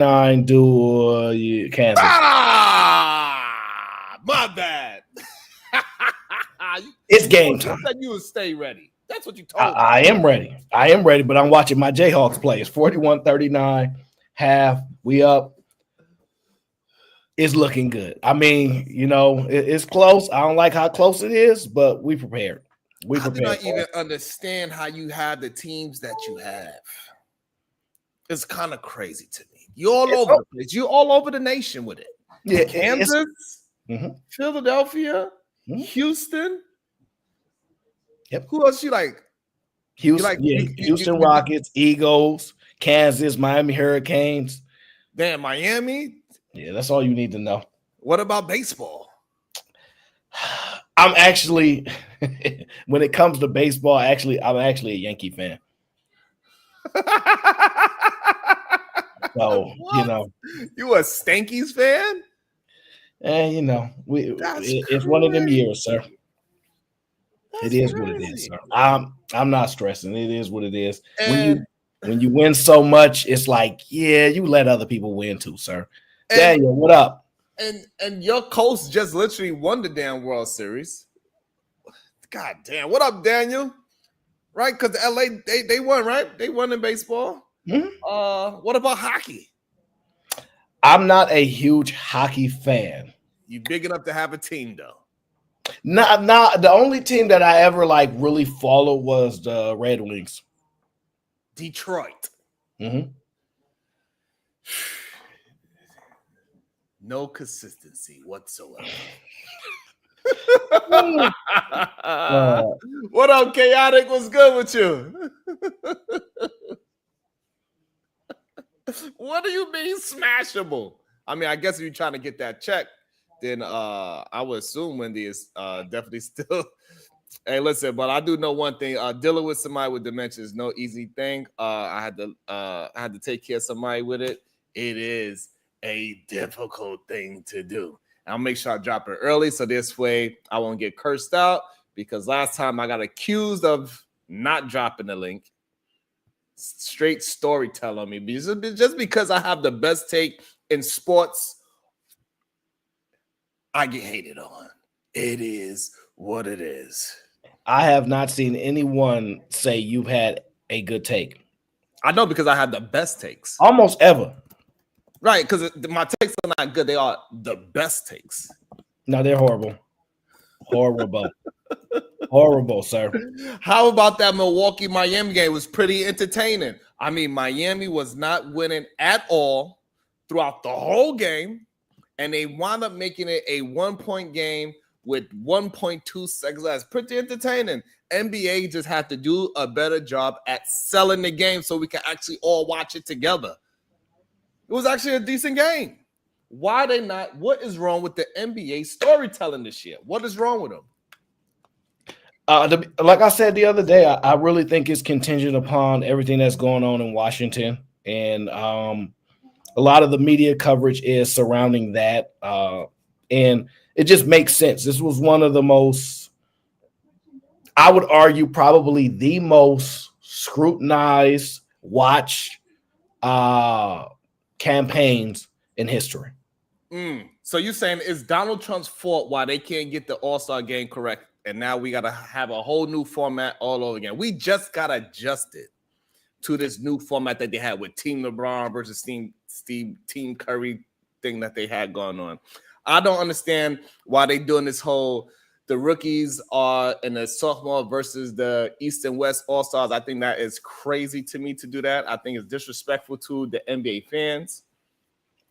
9 do Kansas. My bad. It's game time. You would stay ready. That's what you told me. I am ready. I am ready, but I'm watching my Jayhawks play. It's 41-39, half. We up. It's looking good. I mean, it's close. I don't like how close it is, but we prepared. I do not even understand how you have the teams that you have. It's kind of crazy to me. You're all over the place. You're all over the nation with it. Yeah, Kansas, Philadelphia, Houston. Yep. Who else you like? Houston, Houston Rockets, Eagles, Kansas, Miami Hurricanes. Damn, Miami. Yeah, that's all you need to know. What about baseball? I'm actually, when it comes to baseball, I'm actually a Yankee fan. So, You a Stankies fan? It's one of them years, sir. It is what it is, sir. I'm not stressing. It is what it is. When you win so much, it's like, yeah, you let other people win too, sir. Daniel, what up? And your coach just literally won the damn World Series. God damn. What up, Daniel? Right? Because LA, they won, right? They won in baseball. Mm-hmm. What about hockey? I'm not a huge hockey fan. You big enough to have a team, though. Not the only team that I ever really followed was the Red Wings. Detroit. Mm-hmm. No consistency whatsoever. What up, Chaotic? What's good with you? What do you mean smashable? I mean, I guess if you're trying to get that check, then I would assume Wendy is definitely still. Hey, listen, but I do know one thing. Dealing with somebody with dementia is no easy thing. I had to take care of somebody with it. It is a difficult thing to do. I'll make sure I drop it early so this way I won't get cursed out, because last time I got accused of not dropping the link. Straight storyteller on me. Just because I have the best take in sports, I get hated on. It is what it is. I have not seen anyone say you've had a good take. I know, because I have the best takes. Almost ever. Right, because my takes are not good. They are the best takes. No, they're horrible. Horrible. Horrible, sir. How about that Milwaukee-Miami game? It was pretty entertaining. I mean, Miami was not winning at all throughout the whole game, and they wound up making it a 1-point game with 1.2 seconds left. Pretty entertaining. NBA just had to do a better job at selling the game so we can actually all watch it together. It was actually a decent game. Why they not? What is wrong with the NBA storytelling this year? What is wrong with them? Like I said the other day, I really think it's contingent upon everything that's going on in Washington. And a lot of the media coverage is surrounding that. And it just makes sense. This was one of the most, I would argue, probably the most scrutinized, watched campaigns in history. So you're saying it's Donald Trump's fault why they can't get the All-Star game correct, and now we got to have a whole new format all over again. We just got adjusted to this new format that they had with Team LeBron versus Team Curry thing that they had going on. I don't understand why they doing this whole the rookies are in the sophomore versus the East and West All-Stars. I think that is crazy to me to do that. I think it's disrespectful to the NBA fans.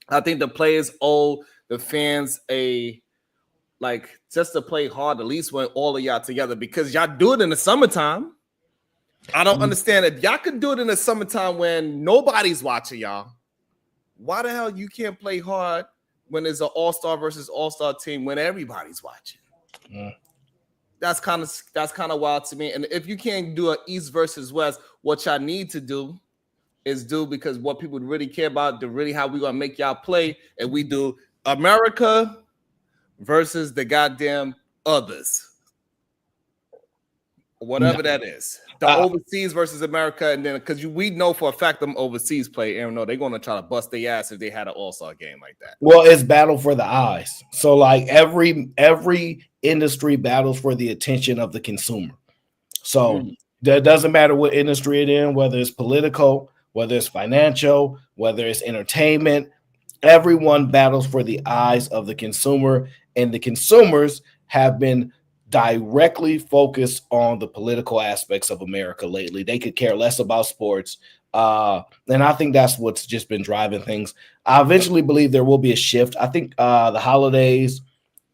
I think the players owe the fans just to play hard, at least when all of y'all together, because y'all do it in the summertime. I don't understand. If y'all can do it in the summertime when nobody's watching y'all, why the hell you can't play hard when there's an all-star versus all-star team when everybody's watching? That's kind of wild to me. And if you can't do an East versus West, what y'all need to do is because what people really care about, really how we gonna make y'all play, and we do America versus the goddamn others. Whatever that is, the overseas versus America, and then because we know for a fact them overseas play, Aaron, no, they're going to try to bust their ass if they had an all-star game like that. Well, it's battle for the eyes. So like every industry battles for the attention of the consumer. So that doesn't matter what industry it in, whether it's political, whether it's financial, whether it's entertainment. Everyone battles for the eyes of the consumer, and the consumers have been directly focused on the political aspects of America lately. They could care less about sports. And I think that's what's just been driving things. I eventually believe there will be a shift. I think the holidays,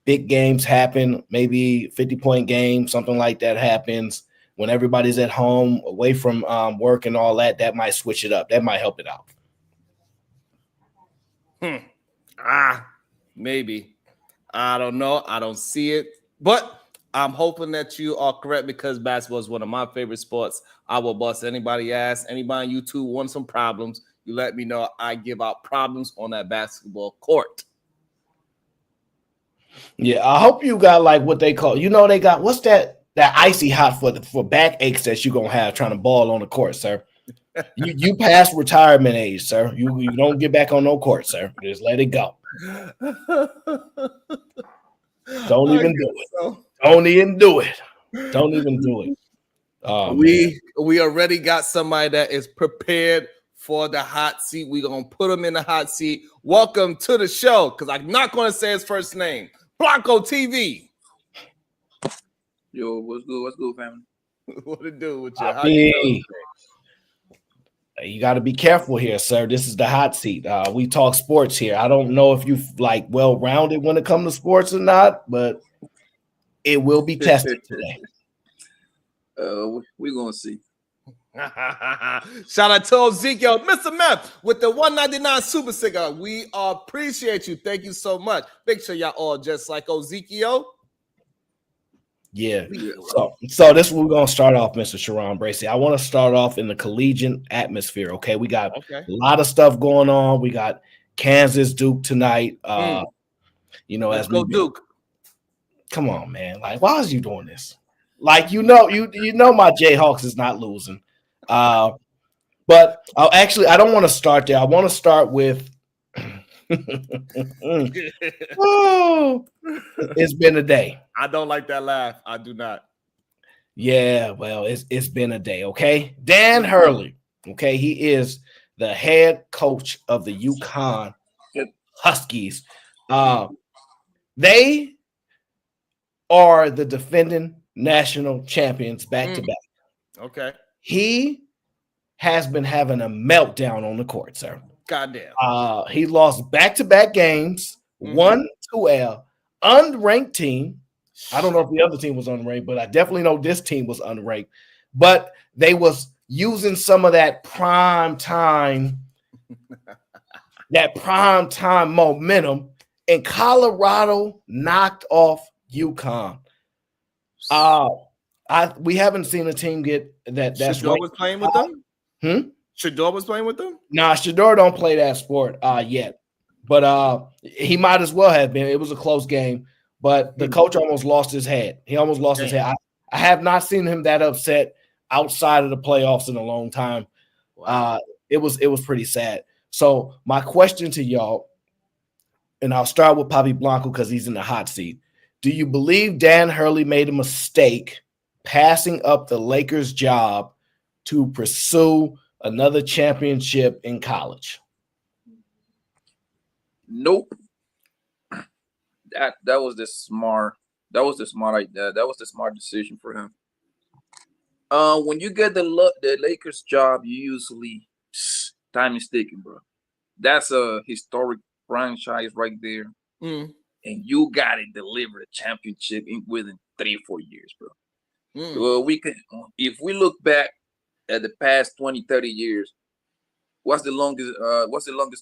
big games happen, maybe 50-point game, something like that happens when everybody's at home, away from work and all that. That might switch it up. That might help it out. Maybe. I don't know. I don't see it. But I'm hoping that you are correct because basketball is one of my favorite sports. I will bust anybody ass. Anybody on YouTube wants some problems, you let me know. I give out problems on that basketball court. Yeah, I hope you got like what they call, they got, what's that icy hot for back aches that you're going to have trying to ball on the court, sir. You past retirement age, sir. You don't get back on no court, sir. Just let it go. Don't even do it. Don't even do it. Don't even do it. We already got somebody that is prepared for the hot seat. We're going to put him in the hot seat. Welcome to the show, because I'm not going to say his first name. Blanco TV. Yo, what's good? What's good, family? What it do with you? How you doing? You got to be careful here, sir. This is the hot seat. We talk sports here. I don't know if you like well-rounded when it comes to sports or not, but it will be tested today. We're going to see. Shout out to Ezekiel, Mr. Meth, with the 199 Super Cigar. We appreciate you. Thank you so much. Make sure y'all all just like Ezekiel. Yeah. So this is what we're going to start off, Mr. Sharon Bracey. I want to start off in the collegiate atmosphere, okay? We got a lot of stuff going on. We got Kansas Duke tonight. Let's go Duke. Come on, man. Like, why is you doing this? Like, you know my Jayhawks is not losing. But I don't want to start there. I want to start with it's been a day. I don't like that laugh. I do not. Yeah, well, it's been a day, okay? Dan Hurley, okay? He is the head coach of the UConn Huskies. They are the defending national champions back to back. Okay. He has been having a meltdown on the court, sir. Goddamn. He lost back-to-back games, 1-2L, unranked team. I don't know if the other team was unranked, but I definitely know this team was unranked. But they was using some of that prime time momentum, and Colorado knocked off UConn. We haven't seen a team get that. That's Shador was playing with them. Shador was playing with them. Nah, Shador don't play that sport yet, but he might as well have been. It was a close game, but the coach almost lost his head. He almost lost his head. I have not seen him that upset outside of the playoffs in a long time. Wow. It was pretty sad. So my question to y'all, and I'll start with Papi Blanco because he's in the hot seat. Do you believe Dan Hurley made a mistake passing up the Lakers' job to pursue another championship in college? Nope. That was the smart idea. That was the smart decision for him. When you get the Lakers job, you usually time is ticking, bro. That's a historic franchise right there. And you got to deliver a championship within 3 or 4 years, bro. Well, if we look back at the past 20, 30 years, what's the longest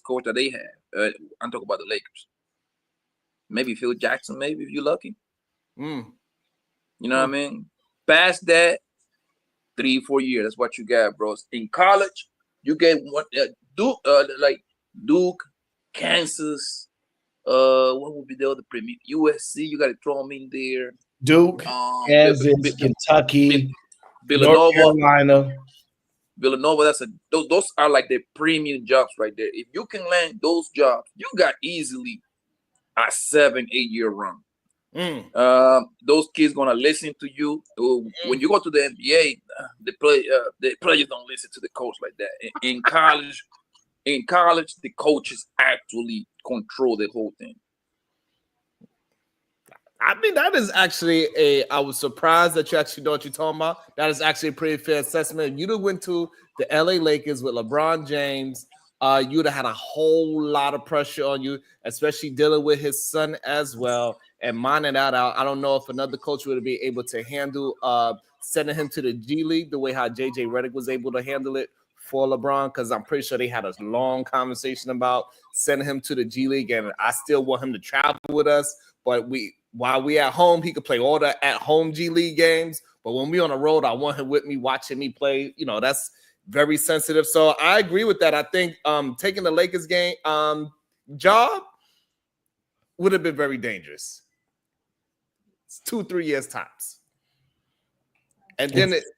coach that they have? I'm talking about the Lakers. Maybe Phil Jackson, maybe if you're lucky. You know what I mean? Past that, 3 or 4 years. That's what you got, bros. In college, you get one Duke, Kansas. What would be the other premier? USC. You got to throw them in there. Duke, Kansas, Kentucky. North Villanova. Carolina. Villanova, those are like the premium jobs right there. If you can land those jobs, you got easily a 7-8 year run. Those kids gonna listen to you. When you go to the NBA, the players don't listen to the coach like that. In college, the coaches actually control the whole thing. I mean, that is actually I was surprised that you actually know what you're talking about. That is actually a pretty fair assessment. If you'd have went to the LA Lakers with LeBron James, you'd have had a whole lot of pressure on you, especially dealing with his son as well and minding that out. I don't know if another coach would have been able to handle sending him to the G League the way how JJ Redick was able to handle it for LeBron, because I'm pretty sure they had a long conversation about sending him to the G League, and I still want him to travel with us, but while we at home, he could play all the at-home G League games. But when we on the road, I want him with me, watching me play. You know, that's very sensitive. So I agree with that. I think taking the Lakers game job would have been very dangerous. It's 2-3 years tops. And then it's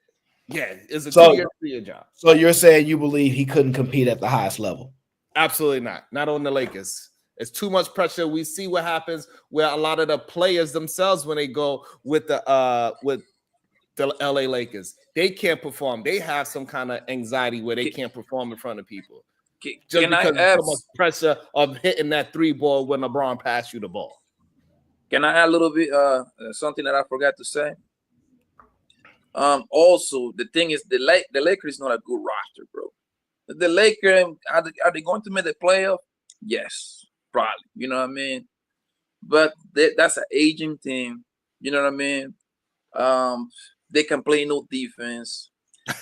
a 2-year job. So you're saying you believe he couldn't compete at the highest level? Absolutely not. Not on the Lakers. It's too much pressure. We see what happens where a lot of the players themselves, when they go with the LA Lakers, they can't perform. They have some kind of anxiety where they can't perform in front of people. Just because of so much pressure of hitting that 3 ball when LeBron passed you the ball. Can I add a little bit something that I forgot to say? Also, the thing is, the Lakers is not a good roster, bro. The Lakers, are they going to make the playoff? Yes. Probably, you know what I mean, but that's an aging team. You know what I mean. They can play no defense.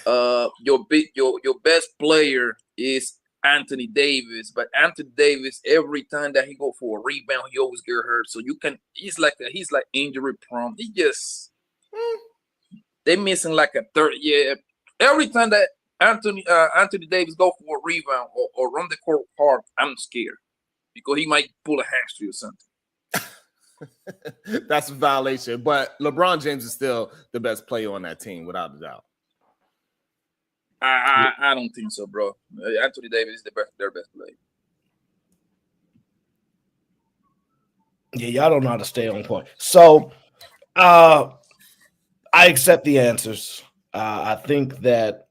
Your best player is Anthony Davis, but Anthony Davis, every time that he go for a rebound, he always get hurt. So he's like injury prone. He just they missing like a third. Yeah, every time that Anthony Davis go for a rebound or run the court hard, I'm scared. Because he might pull a hamstring or something. That's a violation. But LeBron James is still the best player on that team, without a doubt. I don't think so, bro. Anthony Davis is their best player. Yeah, y'all don't know how to stay on point. So I accept the answers. I think that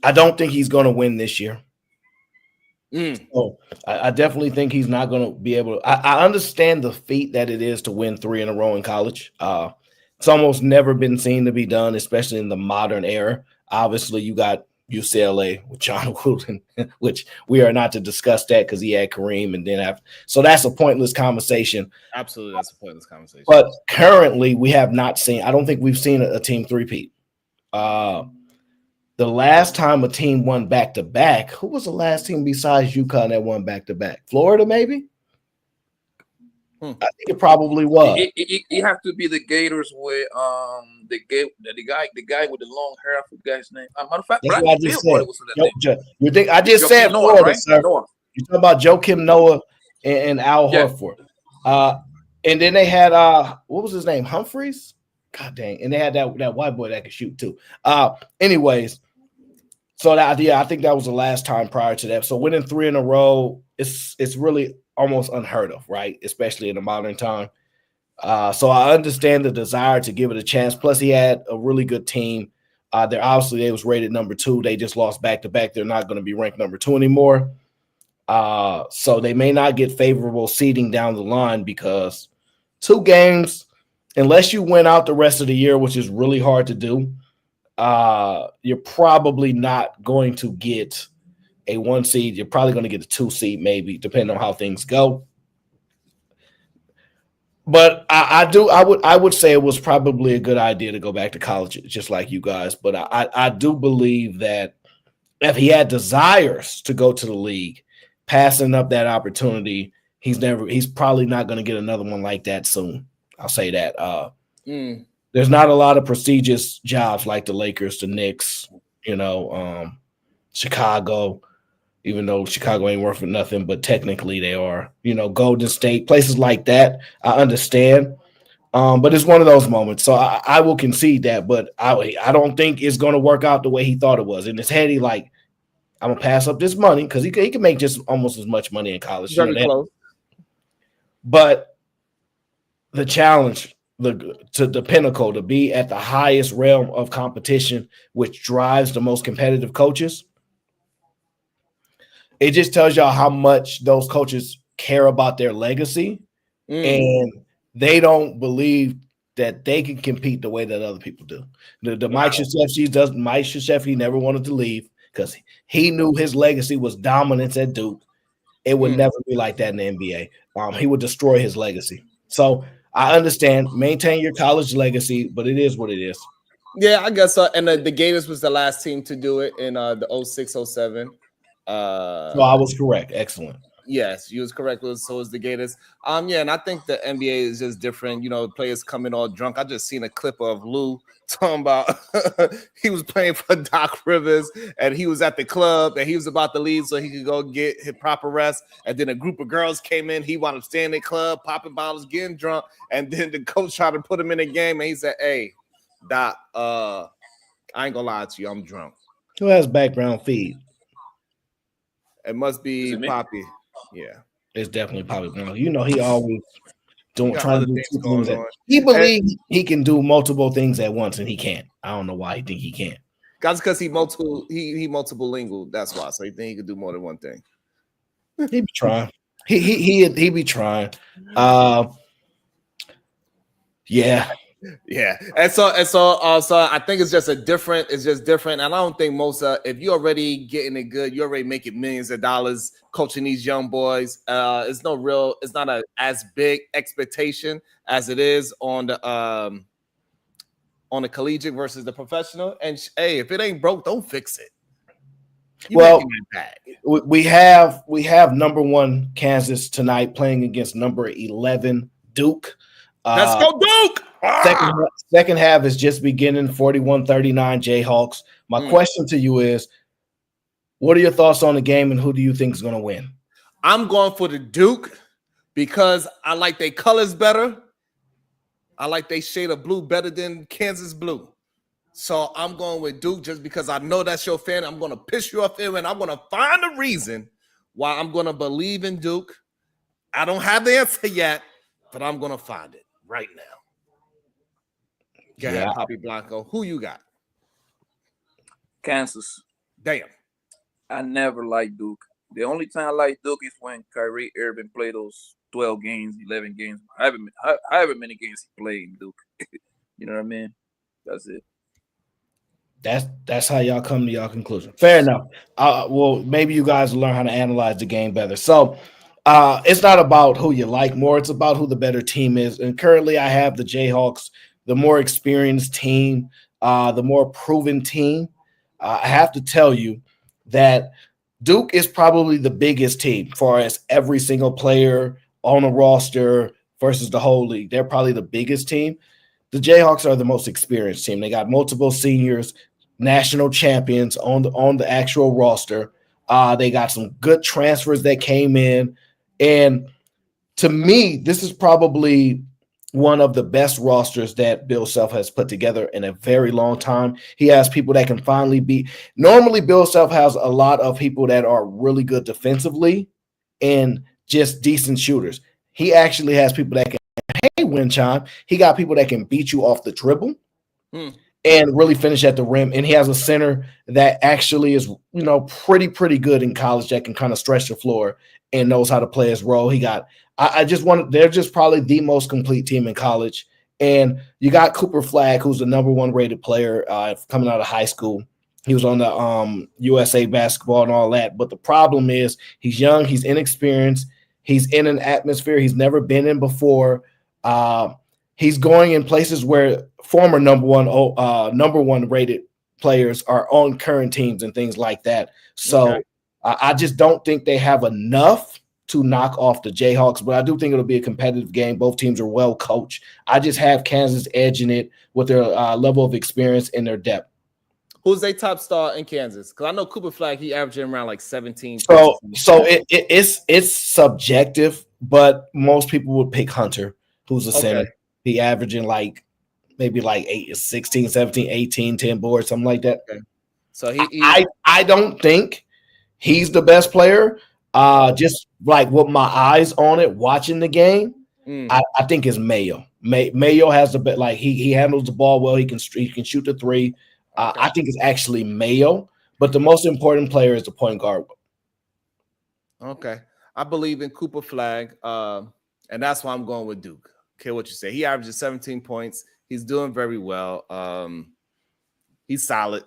I don't think he's going to win this year. So I definitely think he's not going to be able to. I understand the feat that it is to win 3 in a row in college. It's almost never been seen to be done, especially in the modern era. Obviously, you got UCLA with John Wooden, which we are not to discuss that because he had Kareem and then after. So that's a pointless conversation. Absolutely, that's a pointless conversation. But currently, we have not seen. I don't think we've seen a team three-peat. The last time a team won back-to-back, who was the last team besides UConn that won back-to-back? Florida, maybe? I think it probably was. It have to be the Gators with the guy with the long hair. I forgot the guy's name. Matter of fact, that's what I just said. I just Joakim said Noah, Florida, right? sir. Noah. You're talking about Joakim Noah and Al Horford. And then they had what was his name? Humphreys? God dang. And they had that white boy that could shoot too. Anyways. So I think that was the last time prior to that. So winning 3 in a row, it's really almost unheard of, right? Especially in the modern time. So I understand the desire to give it a chance. Plus, he had a really good team. They was rated number 2. They just lost back-to-back. They're not going to be ranked number 2 anymore. So they may not get favorable seeding down the line because 2 games, unless you win out the rest of the year, which is really hard to do, you're probably not going to get a 1 seed. You're probably going to get a 2 seed, maybe, depending on how things go. But I would say it was probably a good idea to go back to college, just like you guys. But I do believe that if he had desires to go to the league, passing up that opportunity, he's probably not going to get another one like that soon. I'll say that. There's not a lot of prestigious jobs like the Lakers, the Knicks, Chicago, even though Chicago ain't worth nothing, but technically they are, Golden State, places like that. I understand. But it's one of those moments. So I will concede that, but I don't think it's going to work out the way he thought it was. In his head, he like, I'm going to pass up this money because he can make just almost as much money in college. Very close. But the challenge, to the pinnacle, to be at the highest realm of competition, which drives the most competitive coaches, it just tells y'all how much those coaches care about their legacy, and they don't believe that they can compete the way that other people do. Mike Krzyzewski never wanted to leave because he knew his legacy was dominance at Duke. It would never be like that in the NBA. He would destroy his legacy. So I understand, maintain your college legacy, but it is what it is. Yeah, I guess so. And the Gators was the last team to do it in the 06-07. So I was correct. Excellent. Yes, you was correct. So was the Gators. Yeah, and I think the NBA is just different. You know, players coming all drunk. I just seen a clip of Lou talking about he was playing for Doc Rivers and he was at the club and he was about to leave so he could go get his proper rest. And then a group of girls came in. He wound up staying in the club, popping bottles, getting drunk. And then the coach tried to put him in the game and he said, "Hey, Doc, I ain't gonna lie to you, I'm drunk." Who has background feed? It must be Poppy. Yeah, it's definitely Poppy Brown. You know, he always trying to do two things. He believes he can do multiple things at once, and he can't. I don't know why he think he can't. That's because he multiple lingual. That's why. So he think he could do more than one thing. He be trying. He be trying. Yeah. Yeah, and so I think it's just different. And I don't think most if you're already getting it good, you're already making millions of dollars coaching these young boys. It's not as big expectation as it is on the collegiate versus the professional. And hey, if it ain't broke, don't fix it. We have number 1 Kansas tonight playing against number 11 Duke. Let's go Duke! Second half is just beginning, 41-39 Jayhawks. My question to you is, what are your thoughts on the game and who do you think is going to win? I'm going for the Duke because I like their colors better. I like their shade of blue better than Kansas blue. So I'm going with Duke just because I know that's your fan. I'm going to piss you off there and I'm going to find a reason why I'm going to believe in Duke. I don't have the answer yet, but I'm going to find it right now. Go ahead, Poppy Blanco. Who you got? Kansas. Damn. I never liked Duke. The only time I like Duke is when Kyrie Irving played those 12 games, 11 games. However many games he played in Duke. You know what I mean? That's it. That's how y'all come to y'all conclusion. Fair enough. Well, maybe you guys will learn how to analyze the game better. So it's not about who you like more. It's about who the better team is. And currently I have the Jayhawks, the more experienced team, the more proven team. I have to tell you that Duke is probably the biggest team as far as every single player on a roster versus the whole league. They're probably the biggest team. The Jayhawks are the most experienced team. They got multiple seniors, national champions on the actual roster. They got some good transfers that came in. And to me, this is probably one of the best rosters that Bill Self has put together in a very long time. He has people that can finally be – normally Bill Self has a lot of people that are really good defensively and just decent shooters. He actually has people that can – hey, Winchime. He got people that can beat you off the dribble and really finish at the rim. And he has a center that actually is, pretty good in college that can kind of stretch the floor and knows how to play his role. He got – they're just probably the most complete team in college. And you got Cooper Flagg, who's the number 1 rated player coming out of high school. He was on the USA basketball and all that. But the problem is he's young, he's inexperienced, he's in an atmosphere he's never been in before. He's going in places where former number one rated players are on current teams and things like that. So I just don't think they have enough to knock off the Jayhawks, but I do think it'll be a competitive game. Both teams are well coached. I just have Kansas edging it with their level of experience and their depth. Who's their top star in Kansas? Because I know Cooper Flagg, he averaging around like 17. So it's subjective, but most people would pick Hunter, who's a center. He averaging like maybe like 16, 17, 18, 10 boards, something like that. Okay. So I don't think he's the best player. Just like with my eyes on it, watching the game, I think it's Mayo. Mayo has the best, like he handles the ball well. He can shoot the three. Okay. I think it's actually Mayo, but the most important player is the point guard. Okay. I believe in Cooper Flag, and that's why I'm going with Duke. Okay, what you say? He averages 17 points. He's doing very well. He's solid.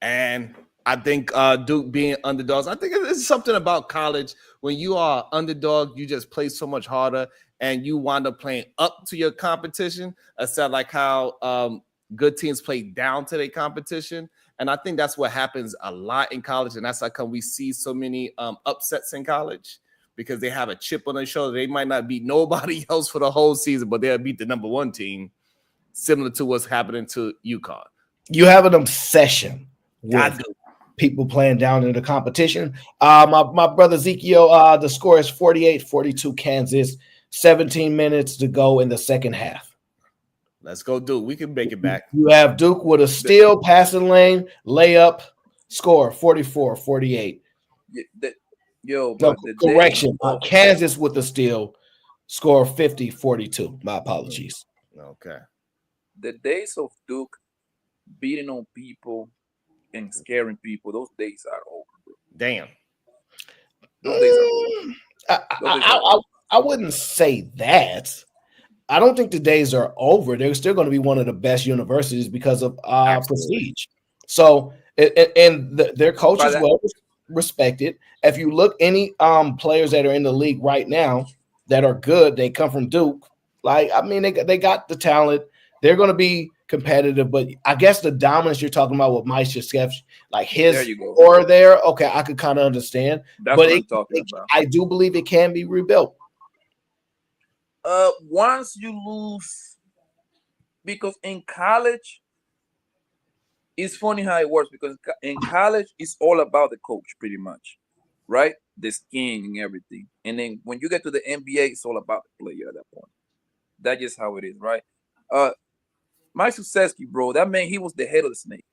And I think Duke being underdogs, I think it's something about college. When you are underdog, you just play so much harder and you wind up playing up to your competition instead of like how good teams play down to their competition. And I think that's what happens a lot in college. And that's how come we see so many upsets in college, because they have a chip on their shoulder. They might not beat nobody else for the whole season, but they'll beat the number one team, similar to what's happening to UConn. You have an obsession I with do. people playing down in the competition. My brother Ezekiel, the score is 48-42 Kansas, 17 minutes to go in the second half. Let's go, Duke. We can make it back. You have Duke with a steal, passing lane, layup, score 44-48. Correction. Kansas with the steal, score 50-42. My apologies. Okay. The days of Duke beating on people and scaring people, those days are over, bro. Damn. Those days are over. I wouldn't say that. I don't think the days are over. They're still going to be one of the best universities because of prestige. So, their coach is well respected. If you look any players that are in the league right now that are good, they come from Duke. Like, I mean, they got the talent. They're going to be competitive, but I guess the dominance you're talking about with Meister, like his or there, okay, I could kind of understand. That's but what I'm talking about. I do believe it can be rebuilt. Once you lose, because in college, it's funny how it works, because in college, it's all about the coach pretty much, right? The scheme and everything. And then when you get to the NBA, it's all about the player at that point. That's just how it is, right? Mike Krzyzewski, bro, that man, he was the head of the snake.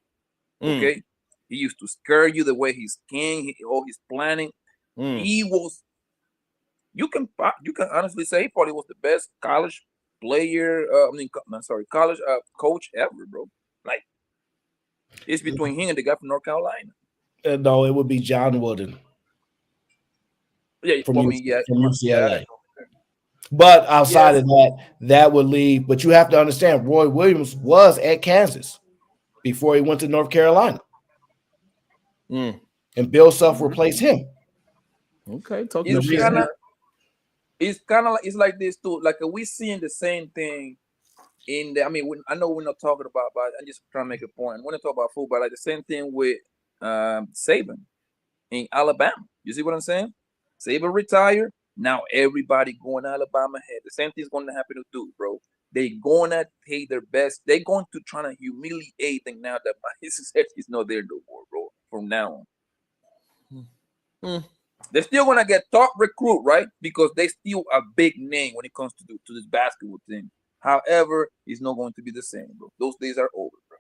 Okay? He used to scare you the way he's king, all his planning. He was, you can honestly say he probably was the best college player, college coach ever, bro. Like, it's between him and the guy from North Carolina. No, it would be John Wooden. Yeah, from UCLA. Yeah. But outside of that would leave. But you have to understand, Roy Williams was at Kansas before he went to North Carolina. And Bill Self replaced him. Okay, it's like this too. Like, we seeing the same thing in the. I mean, I know we're not talking about, but I'm just trying to make a point. When I talk about football, like the same thing with Saban in Alabama. You see what I'm saying? Saban retired. Now everybody going to Alabama head. The same thing's going to happen to Duke, bro. They're going to pay their best. They're going to try to humiliate them now that my success is not there no more, bro. From now on. They're still going to get top recruit, right? Because they still a big name when it comes to this basketball thing. However, it's not going to be the same, bro. Those days are over, bro.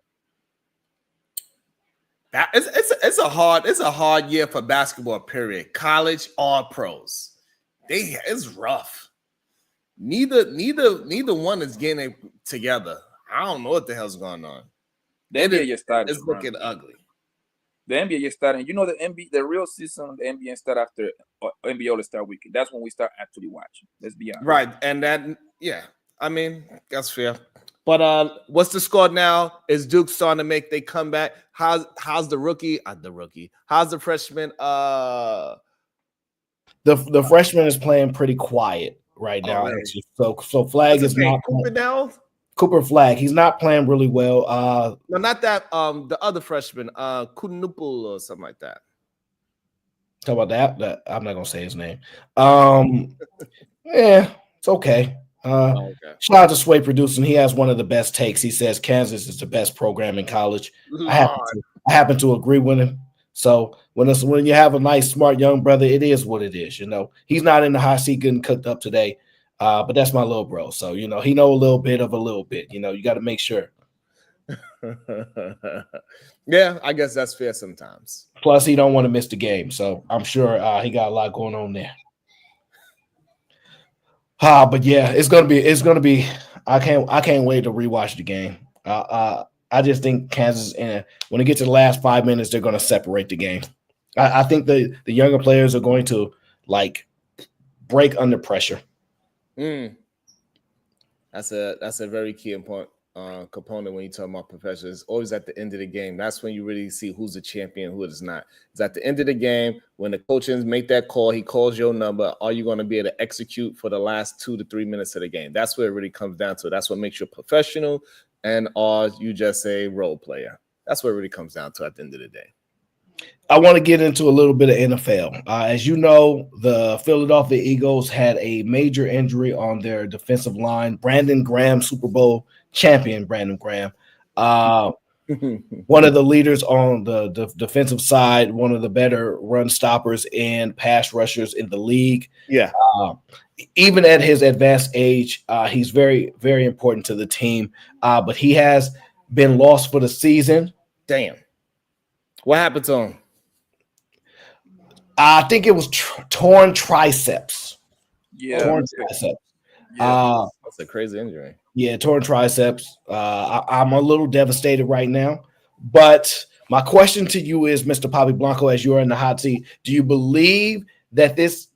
It's a hard year for basketball, period. College or pros. It's rough. Neither one is getting it together. I don't know what the hell's going on. The NBA just started. It's looking ugly. The NBA just started. You know, the real season of the NBA start after NBA All-Star Weekend. That's when we start actually watching. Let's be honest. Right, and I mean, that's fair. But what's the score now? Is Duke starting to make their comeback? How's the rookie? How's the freshman? The freshman is playing pretty quiet right now. Really? So Flag is not Cooper now? Cooper Flag. He's not playing really well. No, not that. The other freshman, Kunupul or something like that. Talk about that. I'm not gonna say his name. Yeah, it's okay. Okay. Shout out to Sway Producing. He has one of the best takes. He says Kansas is the best program in college. I happen to agree with him. So when you have a nice, smart young brother, it is what it is. You know, he's not in the hot seat getting cooked up today. But that's my little bro. So, he know a little bit of a little bit. You got to make sure. Yeah, I guess that's fair sometimes. Plus, he don't want to miss the game. So I'm sure he got a lot going on there. But yeah, it's gonna be. I can't wait to rewatch the game. I just think Kansas, and when it gets to the last 5 minutes, they're gonna separate the game. I think the younger players are going to break under pressure. That's a very key important component when you talk about professionals. Always at the end of the game. That's when you really see who's the champion, who is not. It's at the end of the game when the coaches make that call. He calls your number. Are you going to be able to execute for the last 2 to 3 minutes of the game? That's what it really comes down to. That's what makes you a professional, and are you just a role player? That's what it really comes down to at the end of the day. I want to get into a little bit of NFL. As you know, the Philadelphia Eagles had a major injury on their defensive line. Brandon Graham, Super Bowl champion Brandon Graham, one of the leaders on the defensive side, one of the better run stoppers and pass rushers in the league. Yeah. Even at his advanced age, he's very, very important to the team. But he has been lost for the season. Damn. What happened to him? I think it was torn triceps. Yeah. Torn triceps. Yeah. That's a crazy injury. Yeah, torn triceps. I'm a little devastated right now. But my question to you is, Mr. Poppy Blanco, as you are in the hot seat, do you believe that this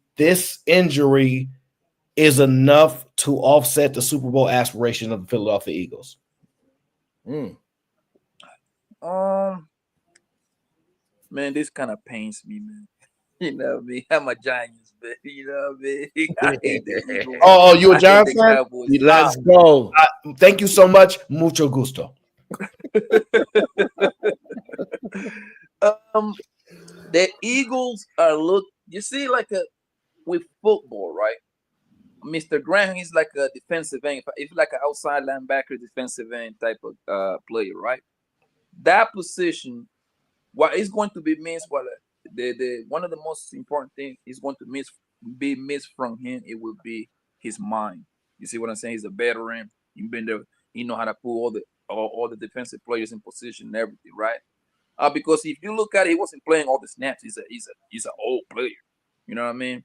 injury is enough to offset the Super Bowl aspiration of the Philadelphia Eagles? Man, this kind of pains me, man. You know what I mean? I'm a Giants, but you know what I mean? I hate the Eagles. Oh, you a Giants fan? Cowboys. Let's go. Thank you so much. Mucho gusto. The Eagles are you see, with football, right? Mr. Graham is like a defensive end. If like an outside linebacker, defensive end type of player, right? That position, what is going to be missed, the one of the most important things is going to be missed from him, it will be his mind. You see what I'm saying? He's a veteran. He's been there. He know how to put all the defensive players in position and everything, right? Because if you look at it, he wasn't playing all the snaps. He's an old player. You know what I mean?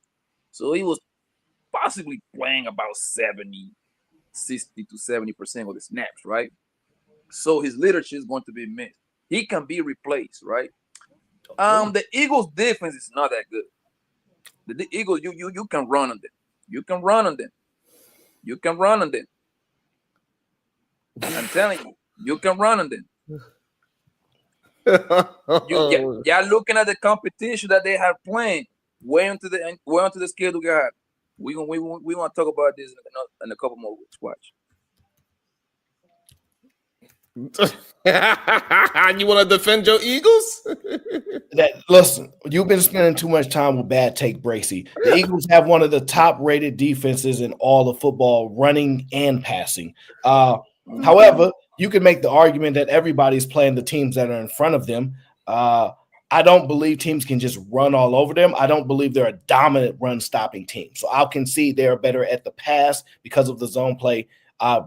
So he was possibly playing about 60 to 70% of the snaps, right? So his leadership is going to be missed. He can be replaced, right? The Eagles' defense is not that good. The Eagles, you can run on them. You can run on them. You can run on them. I'm telling you, you can run on them. You're looking at the competition that they have playing way onto the schedule, guys. We want to talk about this in a couple more weeks. Watch. You want to defend your Eagles? Listen, you've been spending too much time with Bad Take Bracy. The Eagles have one of the top-rated defenses in all of football, running and passing. However, you can make the argument that everybody's playing the teams that are in front of them. I don't believe teams can just run all over them. I don't believe they're a dominant run-stopping team. So I'll concede they're better at the pass because of the zone play.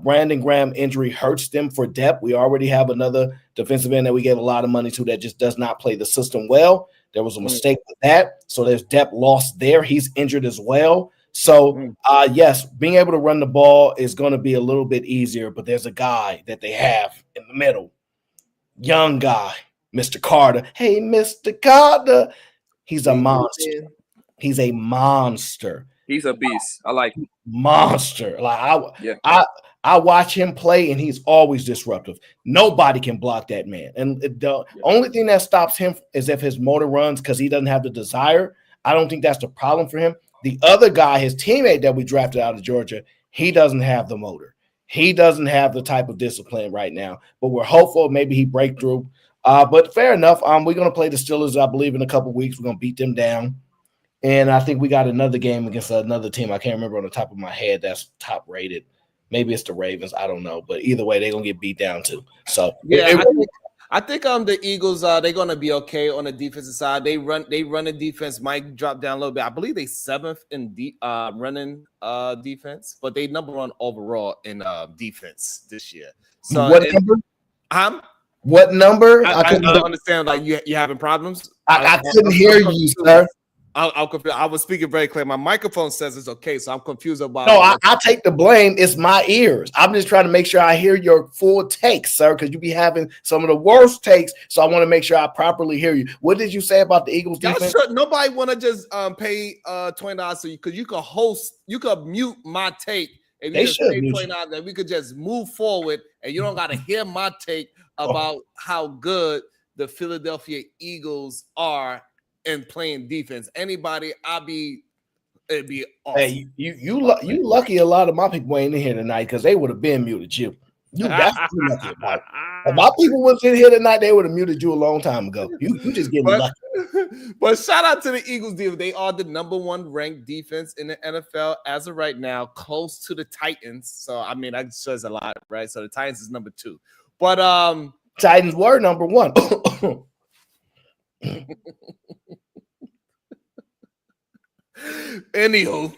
Brandon Graham injury hurts them for depth. We already have another defensive end that we gave a lot of money to that just does not play the system well. There was a mistake with that. So there's depth lost there. He's injured as well. So, yes, being able to run the ball is going to be a little bit easier, but there's a guy that they have in the middle. Young guy, Mr. Carter. Hey, Mr. Carter. He's a monster. He's a monster. He's a beast. I like him. Monster. I watch him play, and he's always disruptive. Nobody can block that man. And the only thing that stops him is if his motor runs because he doesn't have the desire. I don't think that's the problem for him. The other guy, his teammate that we drafted out of Georgia, he doesn't have the motor. He doesn't have the type of discipline right now. But we're hopeful maybe he break through. But fair enough. We're going to play the Steelers, I believe, in a couple weeks. We're going to beat them down. And I think we got another game against another team. I can't remember on the top of my head that's top rated. Maybe it's the Ravens. I don't know. But either way, they're going to get beat down too. So, I think the Eagles they're gonna be okay on the defensive side. They run the defense might drop down a little bit. I believe they 7th in running defense, but they number 1 overall in defense this year. So what number? What number? I don't understand. Like you having problems? I couldn't hear you, sir. I was speaking very clear. My microphone says it's okay, so I'm confused about. No, I take the blame. It's my ears. I'm just trying to make sure I hear your full takes, sir, because you be having some of the worst takes. So I want to make sure I properly hear you. What did you say about the Eagles defense? Nobody want to just pay $20 so because you could host, you could mute my take. If you just pay $20, then we could just move forward, and you don't got to hear my take about how good the Philadelphia Eagles are and playing defense. Anybody, it'd be awesome. Hey, you lucky a lot of my people ain't in here tonight because they would have been muted you. You definitely lucky about it. If my people was in here tonight, they would have muted you a long time ago. You just getting lucky. But shout out to the Eagles defense. They are the number 1 ranked defense in the NFL as of right now, close to the Titans. So I mean, that says a lot, right? So the Titans is number 2. But Titans were number 1. Anywho,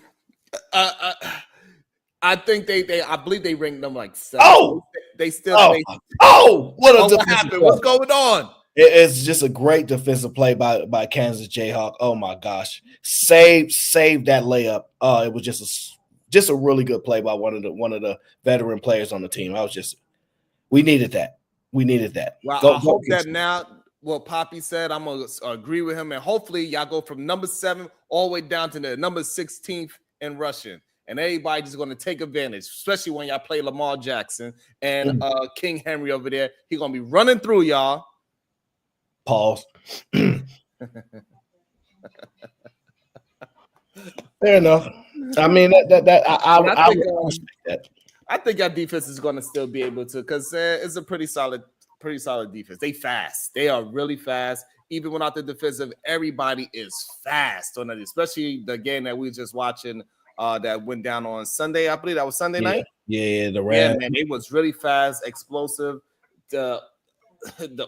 I think I believe they ranked them like 7. They still. What happened? What's going on? It's just a great defensive play by Kansas Jayhawk. Oh my gosh, saved that layup. It was just a really good play by one of the veteran players on the team. We needed that. Well, I hope that now. What Poppy said, I'm gonna agree with him, and hopefully y'all go from number 7 all the way down to the number 16th in rushing, and everybody just gonna take advantage, especially when y'all play Lamar Jackson and King Henry over there. He's gonna be running through y'all. Pause. Fair enough. I mean I think our defense is gonna still be able to, because it's a pretty solid defense. They fast. They are really fast. Even without the defensive, everybody is fast on it, especially the game that we were just watching that went down on Sunday. I believe that was Sunday night. Yeah, the Rams. Yeah, man, it was really fast, explosive. The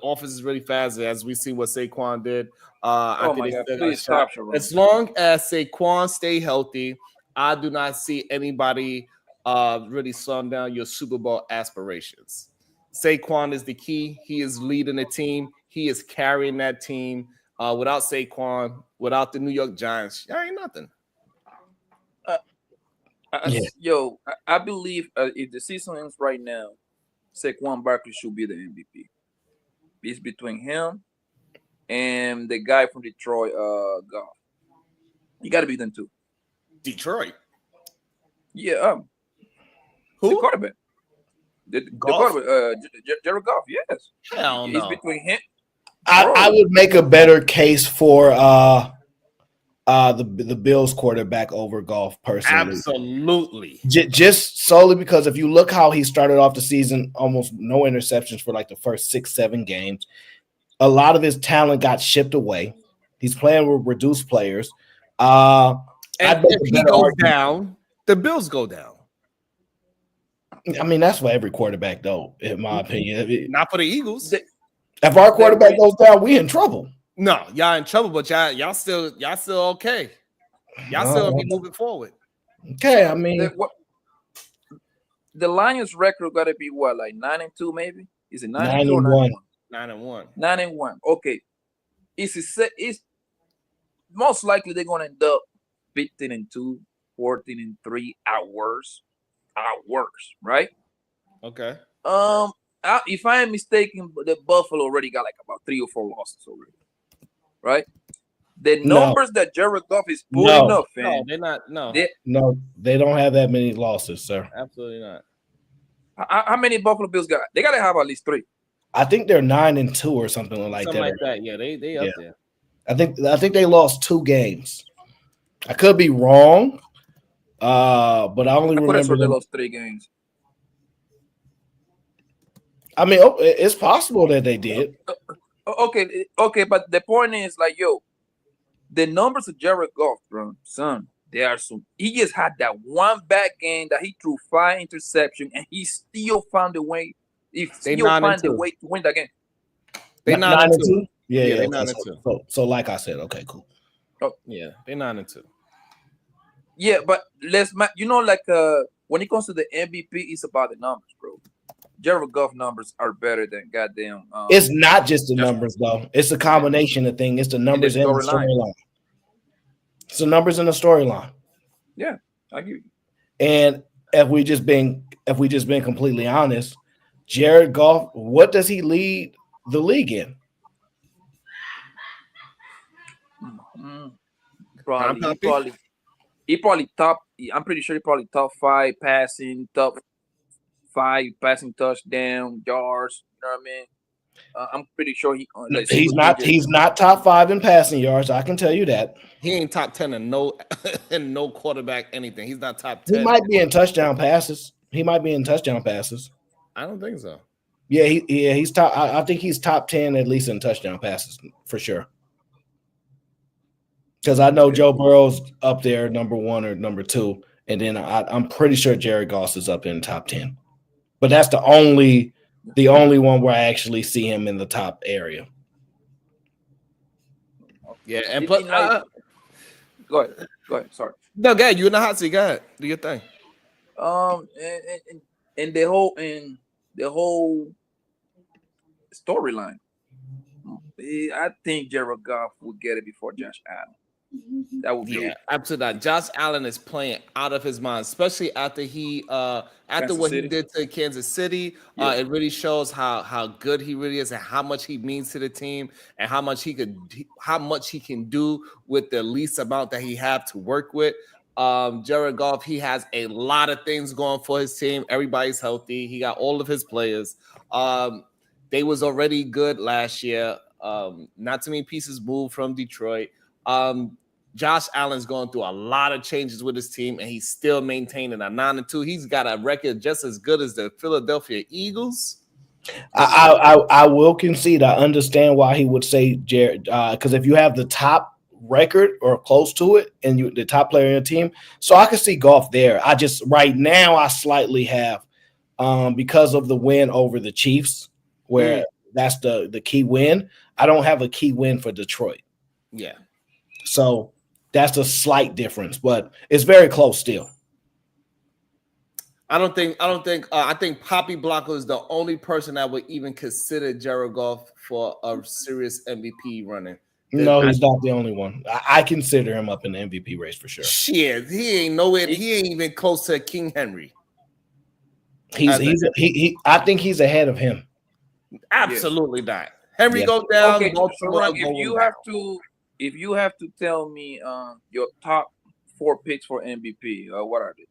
offense is really fast, as we see what Saquon did. As long as Saquon stay healthy, I do not see anybody really slowing down your Super Bowl aspirations. Saquon is the key. He is leading the team. He is carrying that team. Without Saquon, without the New York Giants, there ain't nothing. I believe if the season ends right now, Saquon Barkley should be the MVP. It's between him and the guy from Detroit, Goff. You got to beat them too. Detroit? Yeah. Who? The quarterback. The quarterback, Jared Goff, yes. Hell no. It's between him. I would make a better case for the Bills quarterback over Goff personally. Absolutely. Just solely because if you look how he started off the season, almost no interceptions for like the first 6-7 games. A lot of his talent got shipped away. He's playing with reduced players. And if he goes down, the Bills go down. I mean, that's for every quarterback, though, in my opinion. Not for the Eagles. If our quarterback goes down, we in trouble. No, y'all in trouble, but y'all still okay. Y'all still gonna be moving forward. Okay, I mean, the Lions' record got to be what, like 9-2, maybe? Is it 9-2 or 9-1? 9-1. Okay, it's most likely they're gonna end up 15-2, 14-3 at worst, right? Okay. If I am mistaken, the Buffalo already got like about 3 or 4 losses already, right? The numbers that Jared Goff is pulling up, fam. No, they're not. No, they don't have that many losses, sir. Absolutely not. How many Buffalo Bills got? They got to have at least 3. I think they're 9-2 or something like something that. Like that. Yeah, they up there. I think they lost 2 games. I could be wrong, but I only remember they lost 3 games. I mean, it's possible that they did. Okay, but the point is, like, the numbers of Jared Goff, bro, son, they are so. He just had that one bad game that he threw 5 interceptions, and he still found a way. He still found a way to win that game. They 9-2. Yeah, they okay. 9-2. So like I said, okay, cool. Oh, yeah, they 9-2. Yeah, but when it comes to the MVP, it's about the numbers, bro. Jared Goff numbers are better than goddamn. It's not just the numbers, though. It's a combination of things. It's the numbers and the storyline. It's the numbers and the storyline. Yeah, I hear you. And if we just been completely honest, Jared Goff, what does he lead the league in? He probably top. I'm pretty sure he probably top 5 passing, top 5 passing touchdown yards. You know what I mean? I'm pretty sure he's not top 5 in passing yards. I can tell you that. He ain't top 10 in no quarterback anything. He's not top 10. He might be in touchdown passes. I don't think so. Yeah, he's top. I think he's top 10 at least in touchdown passes for sure. Because I know Joe Burrow's up there, number 1 or number 2, and then I'm pretty sure Jared Goff is up in top 10. But that's the only one where I actually see him in the top area. Yeah, and plus, go ahead. Sorry. No, go ahead. You in the hot seat. Go ahead. Do your thing. And the whole storyline. I think Jared Goff would get it before Josh Allen. That would be absolutely. Josh Allen is playing out of his mind, especially after he did to Kansas City. Yeah. It really shows how good he really is and how much he means to the team and how much he can do with the least amount that he have to work with. Jared Goff, he has a lot of things going for his team. Everybody's healthy. He got all of his players. They was already good last year. Not too many pieces moved from Detroit. Josh Allen's going through a lot of changes with his team, and he's still maintaining a 9-2. He's got a record just as good as the Philadelphia Eagles. I will concede. I understand why he would say Jared, because if you have the top record or close to it, and you the top player in your team, so I can see Goff there. I just right now I slightly have, because of the win over the Chiefs, where that's the key win. I don't have a key win for Detroit. Yeah. So that's a slight difference, but it's very close still. I think Poppy Blanco is the only person that would even consider Jared Goff for a serious MVP running. No, he's not the only one. I consider him up in the MVP race for sure. Shit, he ain't nowhere. He ain't even close to King Henry. I think he's ahead of him. Absolutely not. Henry goes down. Okay, if you have to tell me your top 4 picks for MVP, what are they?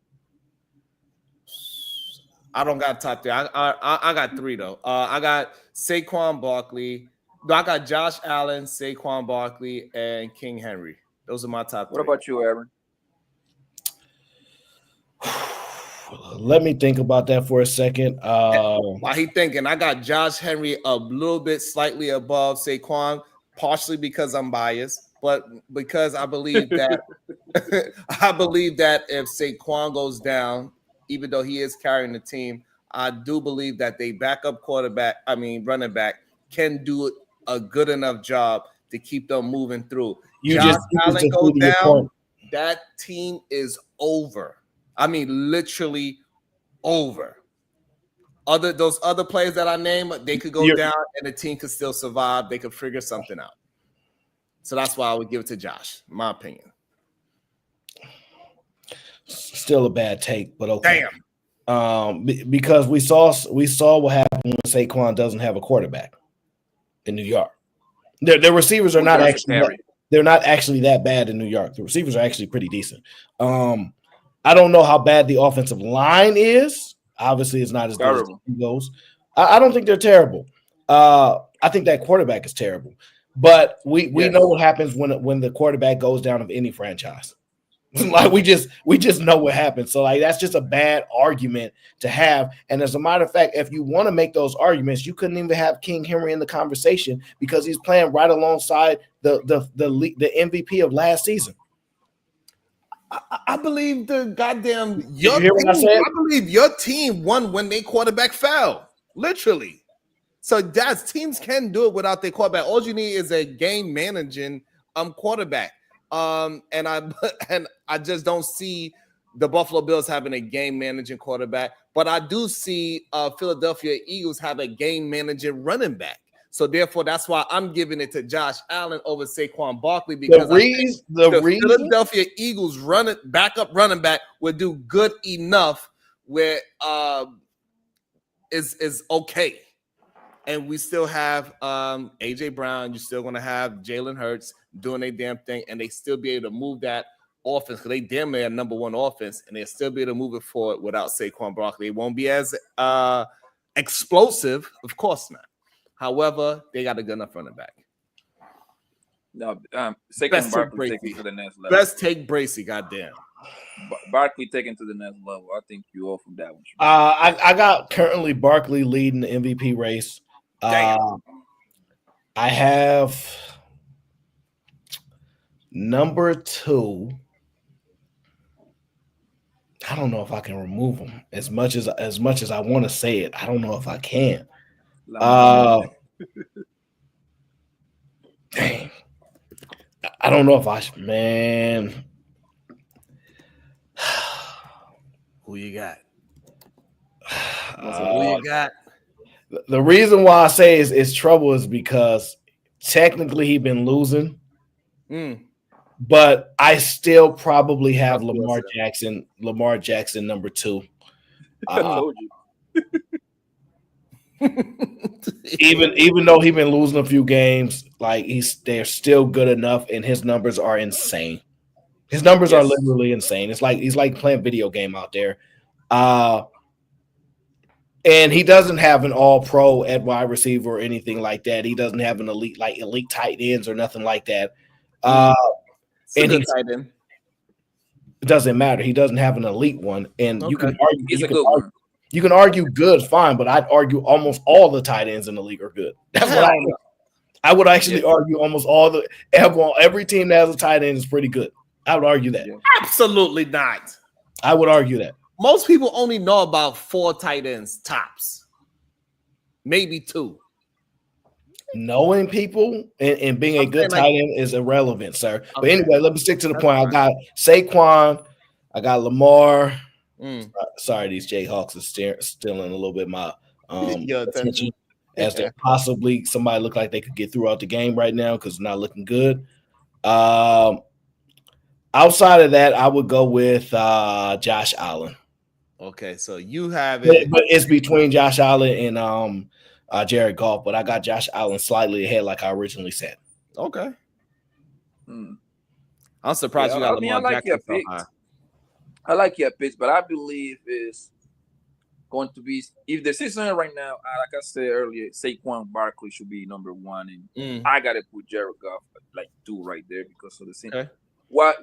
I don't got top 3. I got 3 though. I got Saquon Barkley. No, I got Josh Allen, Saquon Barkley, and King Henry. Those are my top 3. What about you, Aaron? Let me think about that for a second. While he thinking, I got Josh Henry a little bit slightly above Saquon, partially because I'm biased, but because I believe that if Saquon goes down, even though he is carrying the team, I do believe that they backup running back can do a good enough job to keep them moving through. Josh Allen goes down, that team is over. I mean, literally over. Those other players that I named, they could go down and the team could still survive. They could figure something out. So that's why I would give it to Josh, in my opinion. Still a bad take, but okay. Damn. Because we saw what happened when Saquon doesn't have a quarterback in New York. The receivers are not actually that bad in New York. The receivers are actually pretty decent. I don't know how bad the offensive line is. Obviously, it's not as good as the Eagles. I don't think they're terrible. I think that quarterback is terrible. But we know what happens when the quarterback goes down of any franchise. Like we just know what happens. So like that's just a bad argument to have. And as a matter of fact, if you want to make those arguments, you couldn't even have King Henry in the conversation because he's playing right alongside the MVP of last season. I believe I believe your team won when their quarterback fell. Literally. So that's teams can do it without their quarterback. All you need is a game managing quarterback. And I just don't see the Buffalo Bills having a game managing quarterback, but I do see Philadelphia Eagles have a game managing running back. So therefore, that's why I'm giving it to Josh Allen over Saquon Barkley, because the Philadelphia Eagles backup running back would do good enough where is okay. And we still have AJ Brown. You're still going to have Jalen Hurts doing their damn thing, and they still be able to move that offense because they damn near number one offense, and they'll still be able to move it forward without Saquon Barkley. It won't be as explosive, of course not. However, they got a good enough running back. No, Saquon Barkley taking to the next level. Best take Bracey, goddamn. Barkley taken to the next level. I think you off from that one. I got currently Barkley leading the MVP race. I have number 2. I don't know if I can remove him as much as I want to say it. I don't know if I can. Dang. I don't know if I should, man. Who you got? Who you got? The reason why I say it's trouble is because technically he's been losing, but I still probably have Lamar Jackson number 2. I told you. even though he's been losing a few games, like they're still good enough, and his numbers are insane. His numbers are literally insane. It's like he's like playing video game out there. And he doesn't have an all-pro at wide receiver or anything like that. He doesn't have an elite tight ends or nothing like that. And tight end. It doesn't matter. He doesn't have an elite one. And you can argue. You can argue good, fine, but I'd argue almost all the tight ends in the league are good. That's what I know. I would actually argue almost every team that has a tight end is pretty good. I would argue that. Absolutely not. I would argue that. Most people only know about 4 tight ends tops, maybe 2. Knowing people and being a good tight end is irrelevant, sir. But anyway, let me stick to the point. I got Saquon. I got Lamar. Sorry, these Jayhawks are stealing a little bit my attention, as they possibly somebody look like they could get throughout the game right now because it's not looking good. Outside of that, I would go with Josh Allen. Okay, so you have it, but it's between Josh Allen and Jared Goff, but I got Josh Allen slightly ahead, like I originally said. Okay. I'm surprised you got Lamar Jackson so high. I like your pitch, but I believe it's going to be, if the season right now, like I said earlier, Saquon Barkley should be number 1, and I got to put Jared Goff like 2 right there because of the same. Okay. What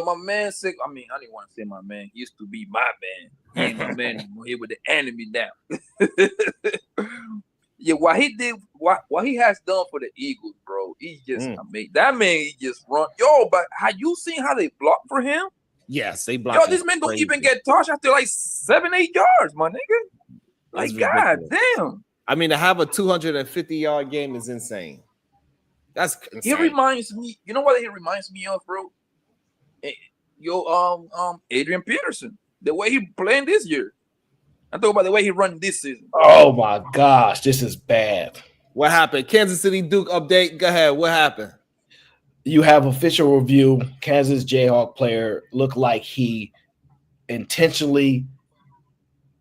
my man said, I mean, I didn't want to say my man. He used to be my man. He ain't my man anymore. He with the enemy down. Yeah, what he did, what he has done for the Eagles, bro, he just amazing. That man, he just run. Yo, but have you seen how they block for him? Yes, they block. Yo, this man don't even get touched after like 7-8 yards, my nigga. Like, god damn. I mean, to have a 250-yard game is insane. That's insane. He reminds me, you know what he reminds me of, bro? Adrian Peterson, the way he playing this year. I'm talking about the way he run this season. Oh my gosh, this is bad. What happened? Kansas City Duke update. Go ahead. What happened? You have official review. Kansas Jayhawk player looked like he intentionally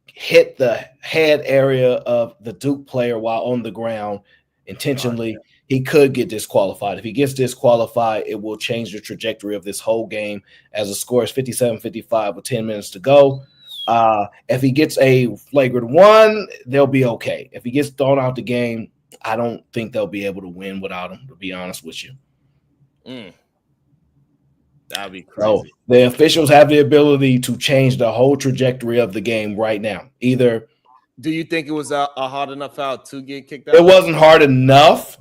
hit the head area of the Duke player while on the ground intentionally. He could get disqualified. If he gets disqualified, it will change the trajectory of this whole game, as the score is 57-55 with 10 minutes to go. If he gets a flagrant 1, they'll be okay. If he gets thrown out the game, I don't think they'll be able to win without him, to be honest with you. That'd be crazy. So the officials have the ability to change the whole trajectory of the game right now. Either. Do you think it was a hard enough foul to get kicked out? It wasn't hard enough,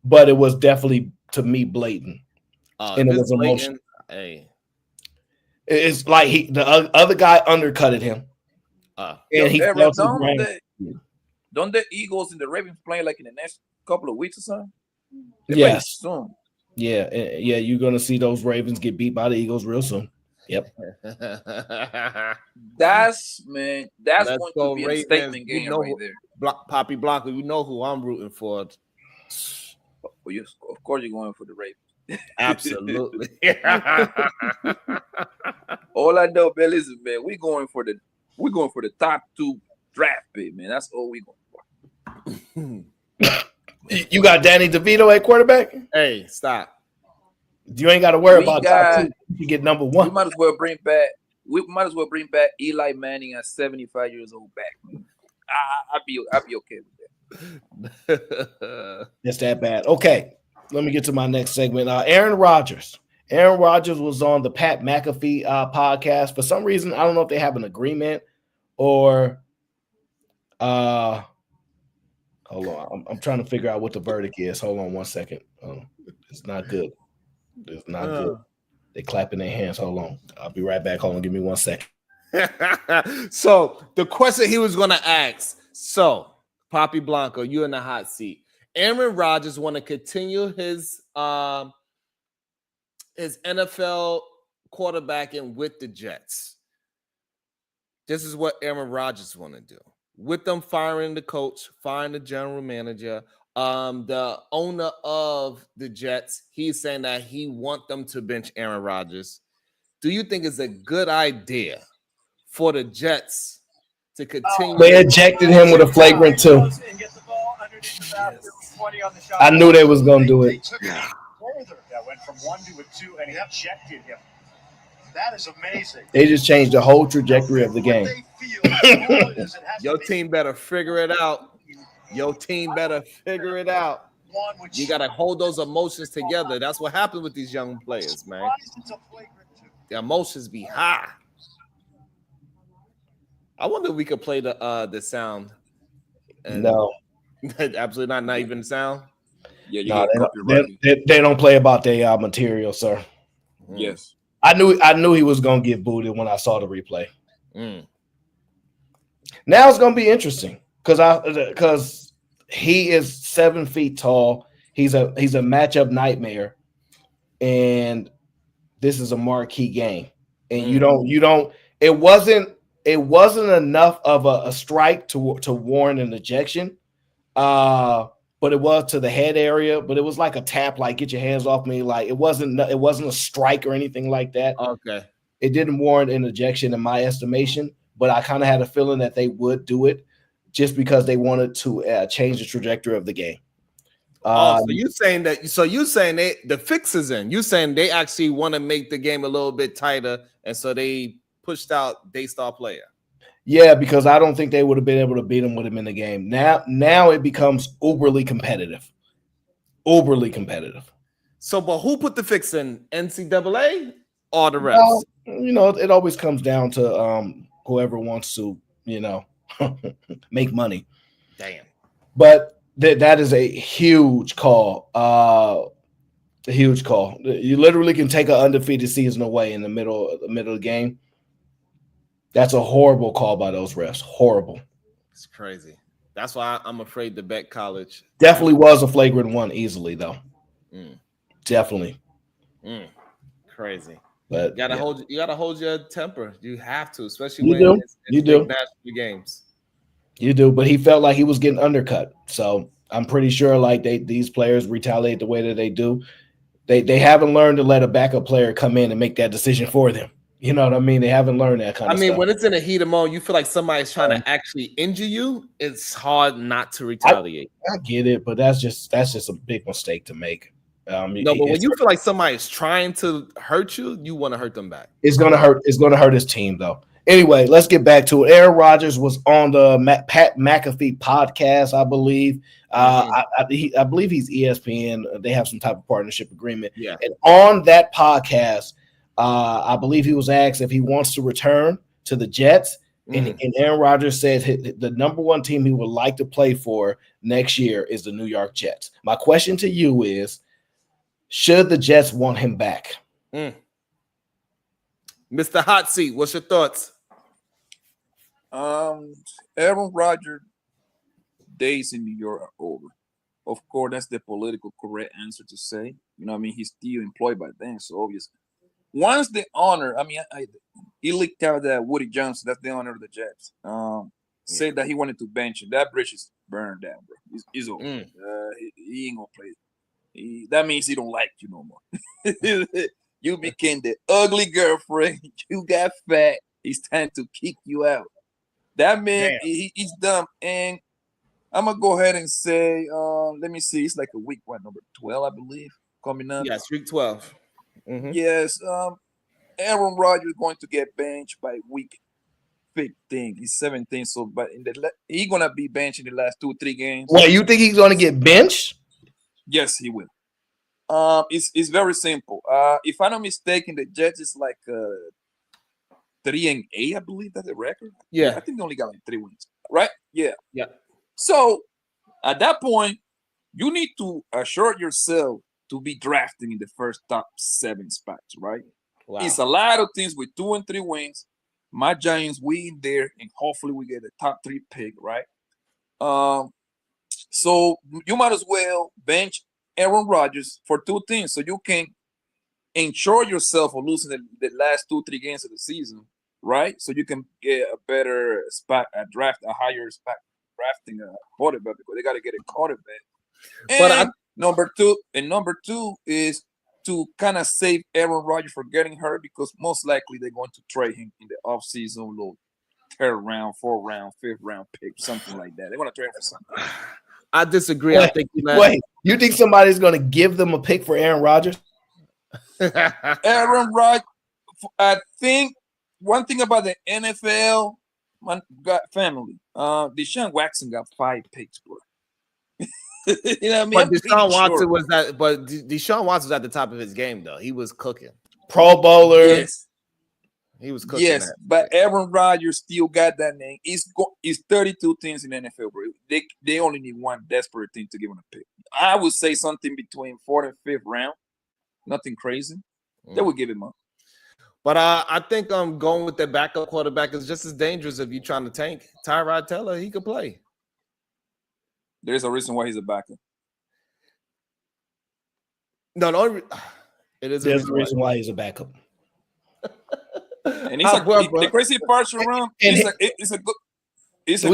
but it was definitely, to me, blatant. And it was emotional. Hey. It's like the other guy undercutted him. And he fell to the ground. don't the Eagles and the Ravens playing like in the next couple of weeks or something? Yes. Soon. Yeah. You're gonna see those Ravens get beat by the Eagles real soon. Yep. That's Let's going go to be Ravens. a statement game right who, there. Poppy Blanco, you know who I'm rooting for. Well, of course, you're going for the Ravens. Absolutely. All I know, man, listen, man, we're going for the top 2 draft pick, man. That's all we going for. You got Danny DeVito at quarterback? Hey, stop. You ain't got to worry about top 2. You get number 1. We might as well bring back Eli Manning at 75 years old back, man. I'd be okay with that. It's that bad. Okay, let me get to my next segment. Aaron Rodgers. Aaron Rodgers was on the Pat McAfee podcast. For some reason, I don't know if they have an agreement or hold on. I'm trying to figure out what the verdict is. Hold on 1 second. It's not good. It's not good. They clapping their hands. Hold on. I'll be right back. Hold on. Give me 1 second. So the question he was going to ask. So, Poppy Blanco, you in the hot seat. Aaron Rodgers want to continue his NFL quarterbacking with the Jets. This is what Aaron Rodgers want to do. With them firing the coach, firing the general manager, the owner of the Jets, he's saying that he want them to bench Aaron Rodgers. Do you think it's a good idea for the Jets to continue? They ejected him with a flagrant 2. I knew they was going to do it. That went from 1 to a 2 and ejected him. That is amazing. They just changed the whole trajectory of the game. Your team better figure it out. Your team better figure it out. You got to hold those emotions together. That's what happens with these young players, man. The emotions be high. I wonder if we could play the sound. No. Absolutely not even the sound. Yeah, they don't play about their material, sir. Yes. I knew he was gonna get booted when I saw the replay. Now it's gonna be interesting because he is 7 feet tall. He's a matchup nightmare, and this is a marquee game. And you don't. It wasn't enough of a strike to warrant an ejection. But it was to the head area, but it was like a tap, like get your hands off me. Like it wasn't a strike or anything like that. Okay. It didn't warrant an ejection in my estimation, but I kind of had a feeling that they would do it just because they wanted to change the trajectory of the game. So you saying the fix is in. You saying they actually want to make the game a little bit tighter, and so they pushed out their star player. Yeah, because I don't think they would have been able to beat him with him in the game. Now it becomes uberly competitive. So, but who put the fix in? NCAA or the refs? It always comes down to whoever wants to, make money. Damn. But that is a huge call. A huge call. You literally can take an undefeated season away in the middle of the game. That's a horrible call by those refs. Horrible. It's crazy. That's why I'm afraid to bet college. Definitely was a flagrant 1 easily, though. Definitely. Crazy. But you gotta hold your temper. You have to, especially when it's national games. You do, but he felt like he was getting undercut. So I'm pretty sure like these players retaliate the way that they do. They haven't learned to let a backup player come in and make that decision for them. You know what I mean? They haven't learned that kind of stuff. When it's in a heat of moment, you feel like somebody's trying to actually injure you. It's hard not to retaliate. I get it, but that's just a big mistake to make. But when you feel like somebody's trying to hurt you, you want to hurt them back. It's gonna hurt. It's gonna hurt his team, though. Anyway, let's get back to it. Aaron Rodgers was on the Pat McAfee podcast, I believe. I believe he's ESPN. They have some type of partnership agreement. Yeah. And on that podcast, I believe he was asked if he wants to return to the Jets. And Aaron Rodgers said the number 1 team he would like to play for next year is the New York Jets. My question to you is, should the Jets want him back? Mr. Hot Seat, what's your thoughts? Aaron Rodgers days in New York are over. Of course, that's the political correct answer to say. You know what I mean? He's still employed by them, so obviously. Once the owner, he leaked out that Woody Johnson, that's the owner of the Jets, said that he wanted to bench him. That bridge is burned down, bro. He's over. He ain't gonna play. That means he don't like you no more. You became the ugly girlfriend. You got fat. It's time to kick you out. That man, he's dumb. And I'm gonna go ahead and say, let me see. It's like a week, number 12, I believe, coming up. Yes, week 12. Yes, Aaron Rodgers is going to get benched by week 15. He's 17, so but he's gonna be benched in the last 2-3 games. Wait, you think he's gonna get benched? Yes, he will. It's very simple. If I'm not mistaken, the Jets is like 3-8, I believe that's the record. Yeah, I think they only got like 3 wins, right? Yeah. So at that point, you need to assure yourself to be drafting in the first top 7 spots, right? Wow. It's a lot of things with 2 and 3 wins. My Giants, we in there, and hopefully we get a top 3 pick, right? So you might as well bench Aaron Rodgers for 2 things, so you can ensure yourself of losing the last 2-3 games of the season, right? So you can get a better spot at a higher spot drafting a quarterback because they got to get a quarterback. And number two is to kind of save Aaron Rodgers for getting hurt because most likely they're going to trade him in the offseason, little 3rd round, 4th round, 5th round pick, something like that. They want to trade him for something. I disagree. I think you think somebody's going to give them a pick for Aaron Rodgers? Aaron Rodgers, I think one thing about the NFL, family, Deshaun Watson got 5 picks, bro. You know what I mean? But Deshaun Watson was at the top of his game, though. He was cooking. Pro Bowler. Yes. He was cooking. Yes, but Aaron Rodgers still got that name. It's 32 teams in the NFL, bro. They only need one desperate team to give him a pick. I would say something between 4th and 5th round. Nothing crazy. They would give him up. But I think going with the backup quarterback is just as dangerous if you're trying to tank. Tyrod Taylor, he could play. There's a reason why he's a backup. No, it is. There's a reason why he's a backup. And the crazy part around, it's a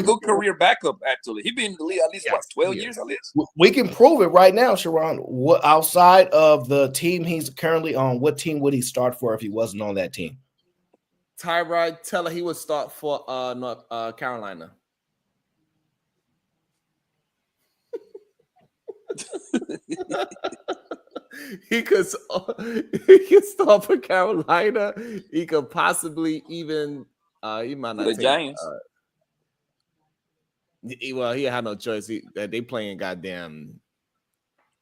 good career backup, actually. He's been in the league at least, 12 years at least? We can prove it right now, Sharon. What outside of the team he's currently on, what team would he start for if he wasn't on that team? Tyrod Taylor, he would start for North Carolina. He could start for Carolina. He could possibly even he might not the take, Giants. Well, he had no choice. They playing goddamn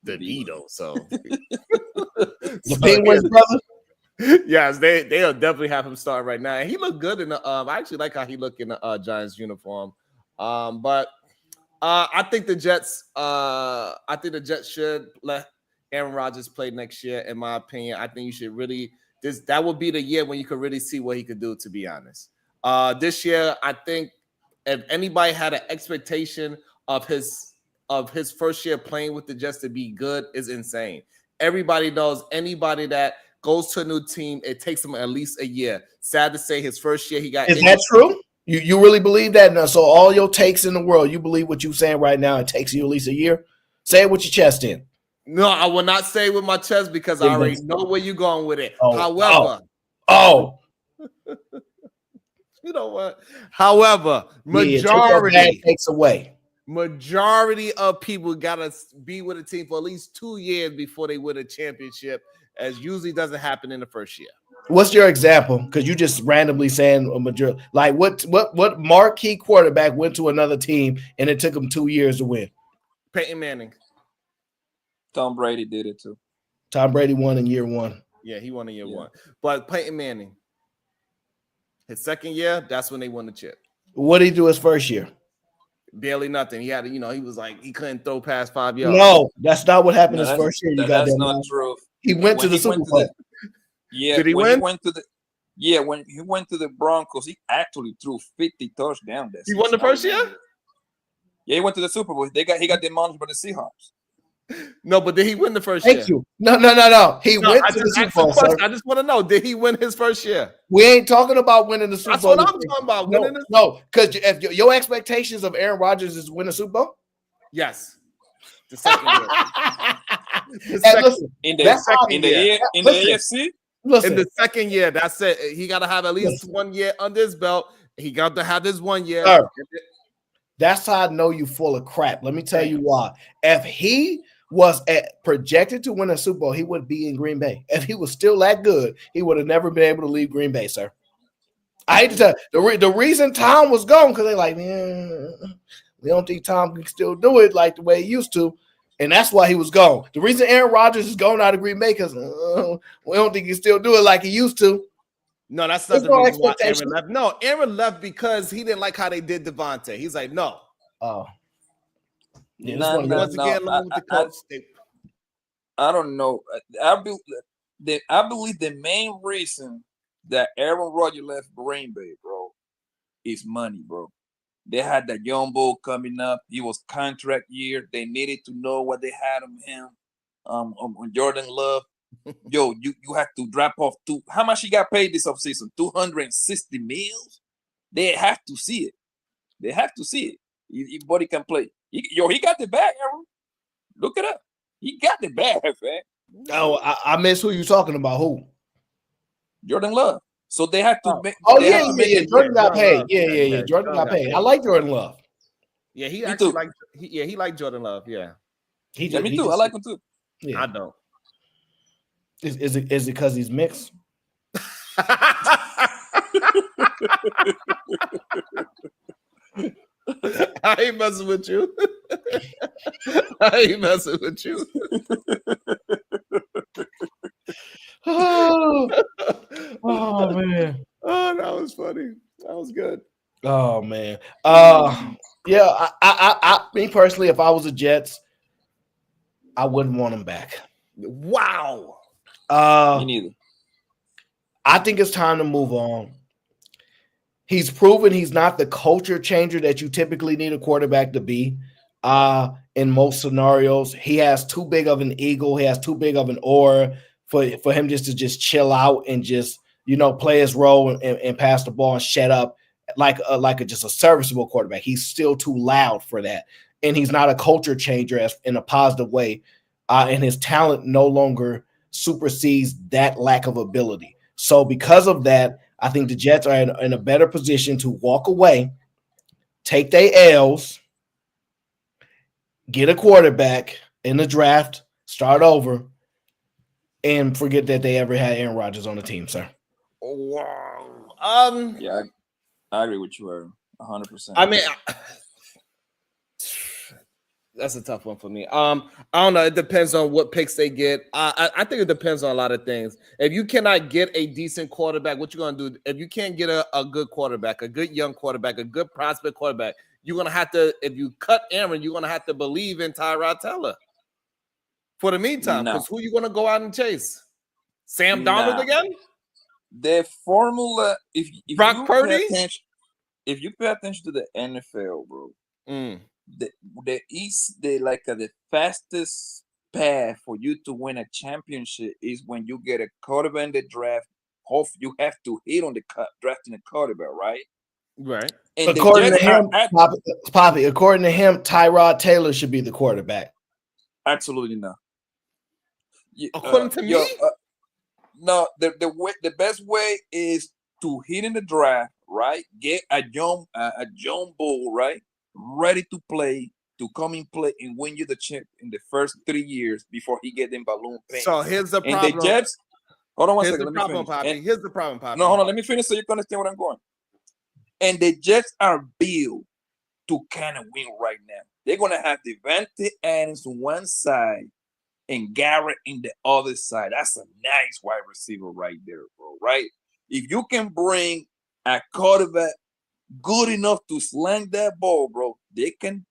DeVito, so the Penguins, brother. Yes, they'll definitely have him start right now. And he looked good in the. I actually like how he looked in the Giants uniform. But I think the Jets. I think the Jets should let Aaron Rodgers play next year. In my opinion, I think you should really. That would be the year when you could really see what he could do. To be honest, this year I think if anybody had an expectation of his first year playing with the Jets to be good, is insane. Everybody knows anybody that goes to a new team, it takes him at least a year. Sad to say, his first year he got. Is that true? You really believe that? No. So all your takes in the world, you believe what you're saying right now? It takes you at least a year. Say it with your chest in. No, I will not say it with my chest because I already know where you're going with it. However, you know what? However, majority takes away. Majority of people gotta be with a team for at least 2 years before they win a championship, as usually doesn't happen in the first year. What's your example? Because you just randomly saying a majority. Like what marquee quarterback went to another team and it took him 2 years to win? Peyton Manning. Tom Brady did it too. Tom Brady won in year 1. Yeah, he won in year 1. But Peyton Manning, his second year, that's when they won the chip. What did he do his first year? Barely nothing. He had, he was like he couldn't throw past 5 yards. No, that's not what happened his first year. That's not true. He went to the Super Bowl. Yeah, did he win? When he went to the Broncos, he actually threw 50 touchdowns. He won the first year? Yeah, he went to the Super Bowl. He got demolished by the Seahawks. No, but did he win the first Thank year? you. No. He went I to the just Super asked a Bowl, question. sir. I just want to know, did he win his first year? We ain't talking about winning the Super That's Bowl. what I'm talking about. Winning the No, because if your expectations of Aaron Rodgers is to win a Super Bowl. Yes. The second year. Listen, in the AFC. Listen, in the second year, that's it. He got to have at least 1 year under his belt. He got to have this 1 year. Sir, that's how I know you full of crap. Let me tell you why. If he was projected to win a Super Bowl, he would be in Green Bay. If he was still that good, he would have never been able to leave Green Bay, sir. I hate to tell you, the reason Tom was gone because they're like, man, we don't think Tom can still do it like the way he used to. And that's why he was gone. The reason Aaron Rodgers is going out of Green Bay because we don't think he can still do it like he used to. No, that's not the reason why Aaron left. No, Aaron left because he didn't like how they did Devontae. He's like, no. Oh. Yeah, I don't know. I believe the main reason that Aaron Rodgers left Green Bay, bro, is money, bro. They had that young bull coming up. It was contract year. They needed to know what they had on him. On Jordan Love. Yo, you have to drop off how much he got paid this offseason? 260 mils? They have to see it. They have to see it. Your body can play. He got the bag, Aaron. Look it up. He got the bag, man. Oh, I miss who you talking about. Who? Jordan Love. So they have to make. Yeah. Jordan got paid. Yeah. Jordan got paid. I like Jordan Love. Yeah, he actually liked. He liked Jordan Love. Yeah, me too. I like him too. Yeah. I don't. Is it because he's mixed? I ain't messing with you. I ain't messing with you. Oh man. Oh, that was funny. That was good. Oh man. Yeah, I me personally, if I was the Jets, I wouldn't want him back. Wow. Me neither. I think it's time to move on. He's proven he's not the culture changer that you typically need a quarterback to be. In most scenarios, he has too big of an ego. He has too big of an aura for him just to chill out and just play his role and pass the ball and shut up like just a serviceable quarterback. He's still too loud for that, and he's not a culture changer in a positive way. And his talent no longer supersedes that lack of ability. So because of that, I think the Jets are in a better position to walk away, take their L's, get a quarterback in the draft, start over, and forget that they ever had Aaron Rodgers on the team, sir. Wow. Yeah, I agree with you, Aaron. 100%. I mean, that's a tough one for me. I don't know. It depends on what picks they get. I think it depends on a lot of things. If you cannot get a decent quarterback, what you're going to do? If you can't get a good quarterback, a good young quarterback, a good prospect quarterback, you're going to have to, if you cut Aaron, you're going to have to believe in Tyrod Taylor for the meantime. Because who you going to go out and chase? Sam Darnold again? The formula, if Brock Purdy? If you pay attention to the NFL, bro, the fastest path for you to win a championship is when you get a quarterback in the draft. You have to hit on the drafting a quarterback, right? Right. And according to him, Poppy, according to him, Tyrod Taylor should be the quarterback. Absolutely not. According to me, no. The best way is to hit in the draft, right? Get a young bull, right? Ready to play, to come and play and win you the chip in the first 3 years before he get them balloon payments. So here's the problem. And the Jets, hold on one second. Here's the problem, Poppy. No, hold on. Let me finish so you can understand where I'm going. And the Jets are built to kind of win right now. They're going to have Devontae Adams on one side and Garrett in the other side. That's a nice wide receiver right there, bro, right? If you can bring a quarterback good enough to slang that ball, bro, they can.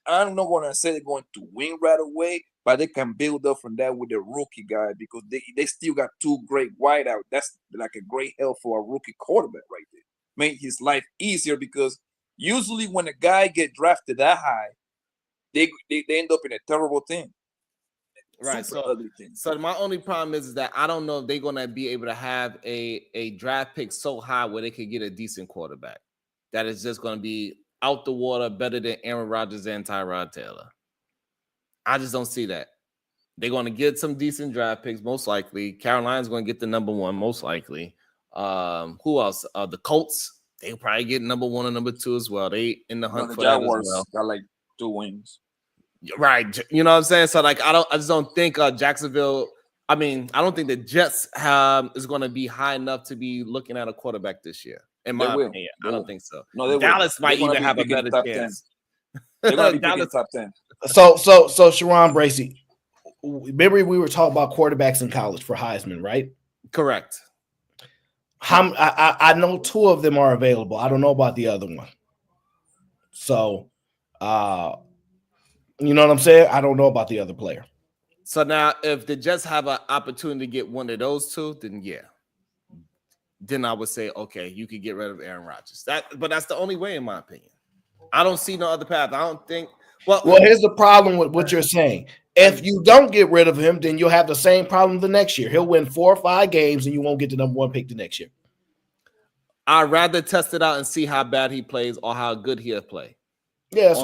I'm not going to say they're going to win right away, but they can build up from that with the rookie guy because they still got two great wideouts. That's like a great help for a rookie quarterback right there. Make his life easier because Usually, when a guy get drafted that high, they end up in a terrible thing. Right. Super ugly thing. So my only problem is that I don't know if they're gonna be able to have a draft pick so high where they could get a decent quarterback that is just gonna be out the water better than Aaron Rodgers and Tyrod Taylor. I just don't see that. They're going to get some decent draft picks, most likely. Carolina's going to get the number one, most likely. Who else? The Colts. They'll probably get number one and number two as well. They in the hunt for that as well. Got like 2 wins. Right. You know what I'm saying? So like I just don't think Jacksonville. I mean, I don't think the Jets is going to be high enough to be looking at a quarterback this year. In my opinion, I don't think so. No, Dallas might even have a better chance. They're going to be picking top 10. So Sharon Bracey, remember we were talking about quarterbacks in college for Heisman, right? Correct. I know 2 of them are available. I don't know about the other one. So, you know what I'm saying? I don't know about the other player. So now, if the Jets have an opportunity to get one of those 2, then yeah. Then I would say, okay, you could get rid of Aaron Rodgers. But that's the only way, in my opinion. I don't see no other path. I don't think. Well, here's the problem with what you're saying. If you don't get rid of him, then you'll have the same problem the next year. He'll win 4 or 5 games, and you won't get the number 1 pick the next year. I'd rather test it out and see how bad he plays or how good he'll play. Yeah, that's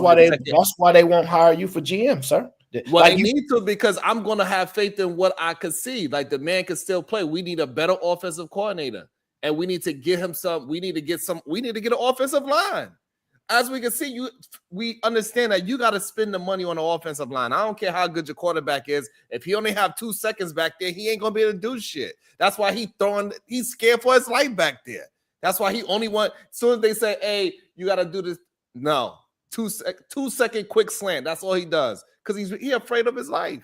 why they won't hire you for GM, sir. Well, they need to, because I'm going to have faith in what I could see. Like, the man can still play. We need a better offensive coordinator, and we need to get him some. We need to get an offensive line. As we can see, we understand that you got to spend the money on the offensive line. I don't care how good your quarterback is. If he only have 2 seconds back there, he ain't gonna be able to do shit. That's why he's scared for his life back there. That's why he only want. As soon as they say, "Hey, you got to do this," no, 2-second quick slant. That's all he does, because he's afraid of his life.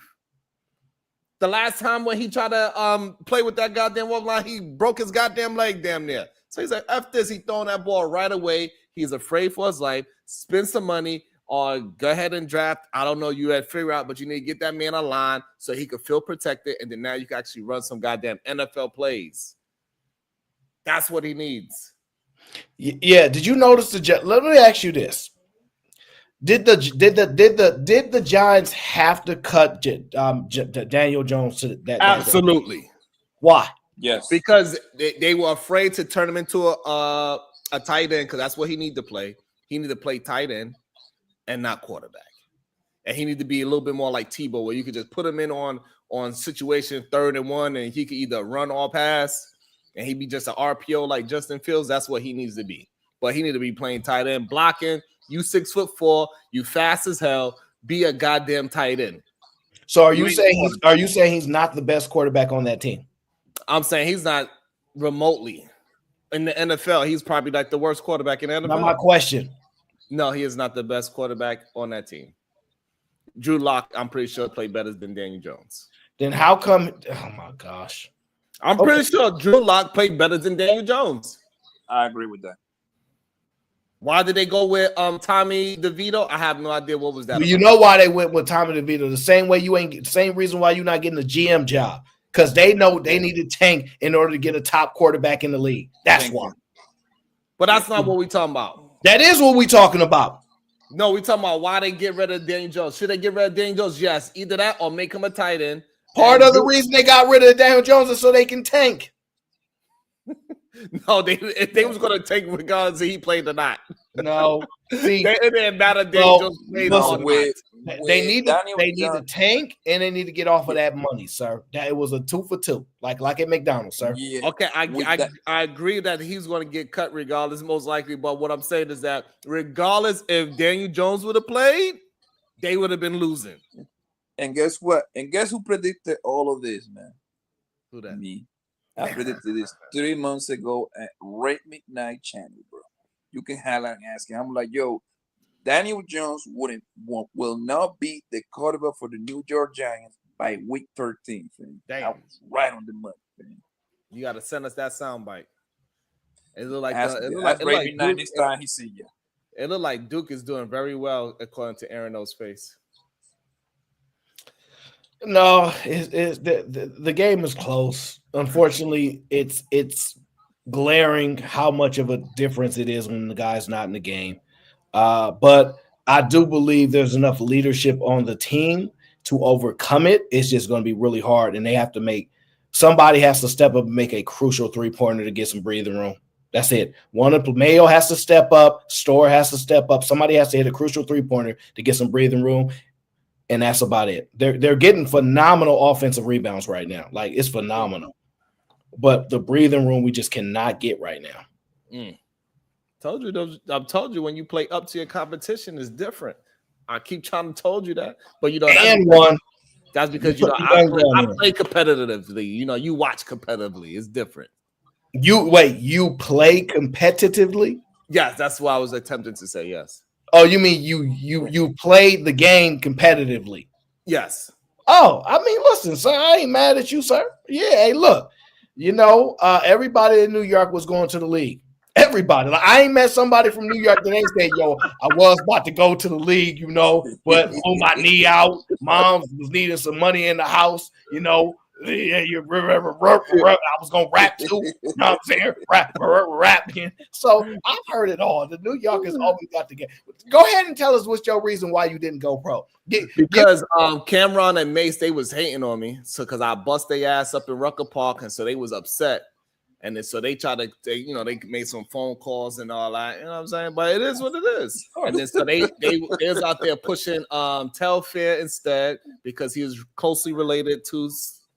The last time when he tried to play with that goddamn one line, he broke his goddamn leg damn near. So he's like, F this. He throwing that ball right away. He's afraid for his life. Spend some money or go ahead and draft. I don't know. You had to figure out, but you need to get that man a line so he could feel protected. And then now you can actually run some goddamn NFL plays. That's what he needs. Yeah. Did you notice the Jets? Let me ask you this. Did the Giants have to cut Daniel Jones to that? Absolutely. Why? Yes. Because they were afraid to turn him into a tight end, because that's what he need to play. He need to play tight end and not quarterback. And he need to be a little bit more like Tebow, where you could just put him in on situation 3rd and 1, and he could either run or pass, and he'd be just an RPO like Justin Fields. That's what he needs to be. But he need to be playing tight end, blocking. You 6'4", you fast as hell. Be a goddamn tight end. So are you saying he's not the best quarterback on that team? I'm saying he's not remotely. In the NFL, he's probably like the worst quarterback in the NFL. Not my question. No, he is not the best quarterback on that team. Drew Lock, I'm pretty sure, played better than Daniel Jones. Then how come? Oh my gosh! I'm pretty sure Drew Lock played better than Daniel Jones. I agree with that. Why did they go with Tommy DeVito? I have no idea what was that. Well, you know why they went with Tommy DeVito? The same way same reason why you're not getting a GM job. Because they know they need to tank in order to get a top quarterback in the league. That's why. But that's not what we're talking about. That is what we're talking about. No, we're talking about why they get rid of Daniel Jones. Should they get rid of Daniel Jones? Yes. Either that or make him a tight end. Part of the reason they got rid of Daniel Jones is so they can tank. No, they was going to tank regardless if he played or not. No. See, it didn't matter. Daniel Jones played they need to tank, and they need to get off of that money, sir. That it was a 2 for 2, like at McDonald's, sir. Yeah. Okay, I agree that he's going to get cut regardless, most likely. But what I'm saying is that regardless, if Daniel Jones would have played, they would have been losing. And guess what? And guess who predicted all of this, man? Who that? Me. I predicted this 3 months ago at Red Midnight Channel, bro. You can highlight and ask him. I'm like, yo, Daniel Jones will not be the quarterback for the New York Giants by week 13. Fam. Damn. I was right on the money, fam. You got to send us that soundbite. It looked like this time he see you. It looked like Duke is doing very well according to Aaron O's face. No, the game is close. Unfortunately, it's glaring how much of a difference it is when the guy's not in the game. But I do believe there's enough leadership on the team to overcome it. It's just going to be really hard, and somebody has to step up and make a crucial 3-pointer to get some breathing room. That's it. Mayo has to step up. Store has to step up. Somebody has to hit a crucial 3-pointer to get some breathing room, and that's about it. They're getting phenomenal offensive rebounds right now. Like, it's phenomenal. But the breathing room we just cannot get right now. I've told you when you play up to your competition is different. I keep trying to told you that, but that's because I play competitively. You watch competitively. It's different. You play competitively? Yes, that's what I was attempting to say. Yes. Oh, you mean you played the game competitively? Yes. Oh, I mean, listen, sir, I ain't mad at you, sir. Yeah, hey, look, everybody in New York was going to the league. Everybody. Like, I ain't met somebody from New York that ain't said, yo, I was about to go to the league, but pull my knee out. Mom was needing some money in the house, Yeah, I was gonna rap too. You know what I'm saying? Rap. So I've heard it all. The New Yorkers always got to get. Go ahead and tell us what's your reason why you didn't go pro. Because Cameron and Mace, they was hating on me. So because I bust their ass up in Rucker Park, and so they was upset. And then so they tried to, they made some phone calls and all that. You know what I'm saying? But it is what it is. And then so they was out there pushing Telfair instead because he was closely related to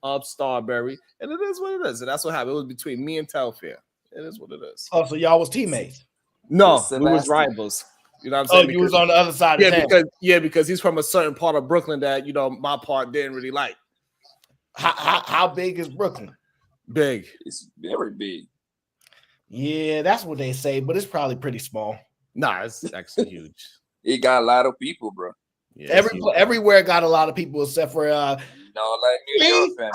Starberry. And it is what it is. And that's what happened. It was between me and Telfair. It is what it is. Oh, so y'all was teammates? No, we was rivals. You know what I'm saying? Oh, you was on the other side of town. Because he's from a certain part of Brooklyn that, my part didn't really like. How big is Brooklyn? Big. It's very big. Yeah, that's what they say, but it's probably pretty small. Nah, it's actually huge. It got a lot of people, bro. Yeah, everywhere got a lot of people except for like New York family.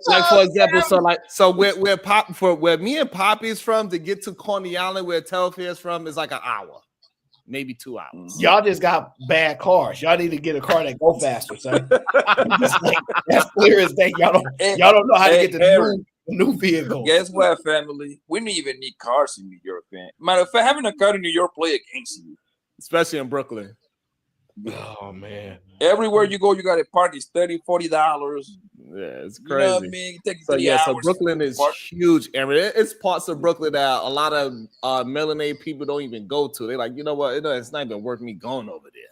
Like for example, where me and Poppy is from to get to Coney Island, where Telfair is from, is like an hour, maybe 2 hours. Y'all just got bad cars. Y'all need to get a car that go faster, son. That's clear as day. Y'all don't know how to get the new vehicle. Guess what, family? We don't even need cars in New York, man. Matter of fact, having a car in New York play against you, especially in Brooklyn. Oh man! Everywhere you go, you got to park. It's $30, $40. Yeah, it's crazy. You know what I mean? It takes 3 hours. So Brooklyn is huge area. It's parts of Brooklyn that a lot of melanated people don't even go to. They're like, you know what? It's not even worth me going over there.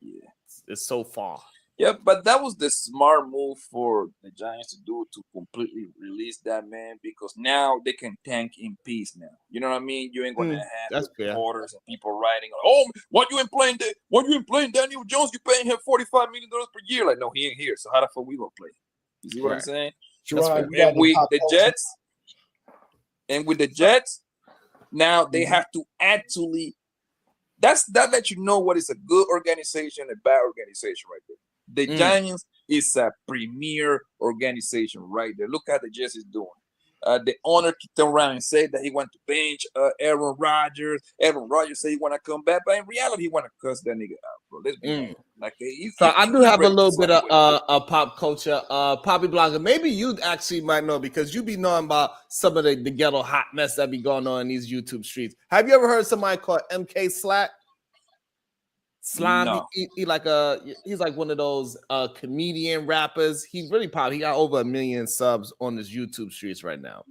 Yeah, it's so far. Yeah, but that was the smart move for the Giants to do, to completely release that man, because now they can tank in peace now. You know what I mean? You ain't going to have reporters and people writing, oh, what you ain't playing Daniel Jones? You paying him $45 million per year. Like, no, he ain't here. So how the fuck we going to play? You see what I'm saying? Sure, and with the Jets, now they have to actually, that lets you know what is a good organization, a bad organization right there. The Giants is a premier organization right there. Look how the Jets is doing. The owner turned around and said that he want to bench Aaron Rodgers. Aaron Rodgers said he want to come back, but in reality, he want to cuss that nigga out, bro. Let's be honest. So I do have a little bit of pop culture. Poppy Blanca, maybe you actually might know because you be knowing about some of the ghetto hot mess that be going on in these YouTube streets. Have you ever heard somebody called MK Slatt? Slime, no. he's like one of those comedian rappers. He's really popular. He got over 1 million subs on his YouTube streets right now.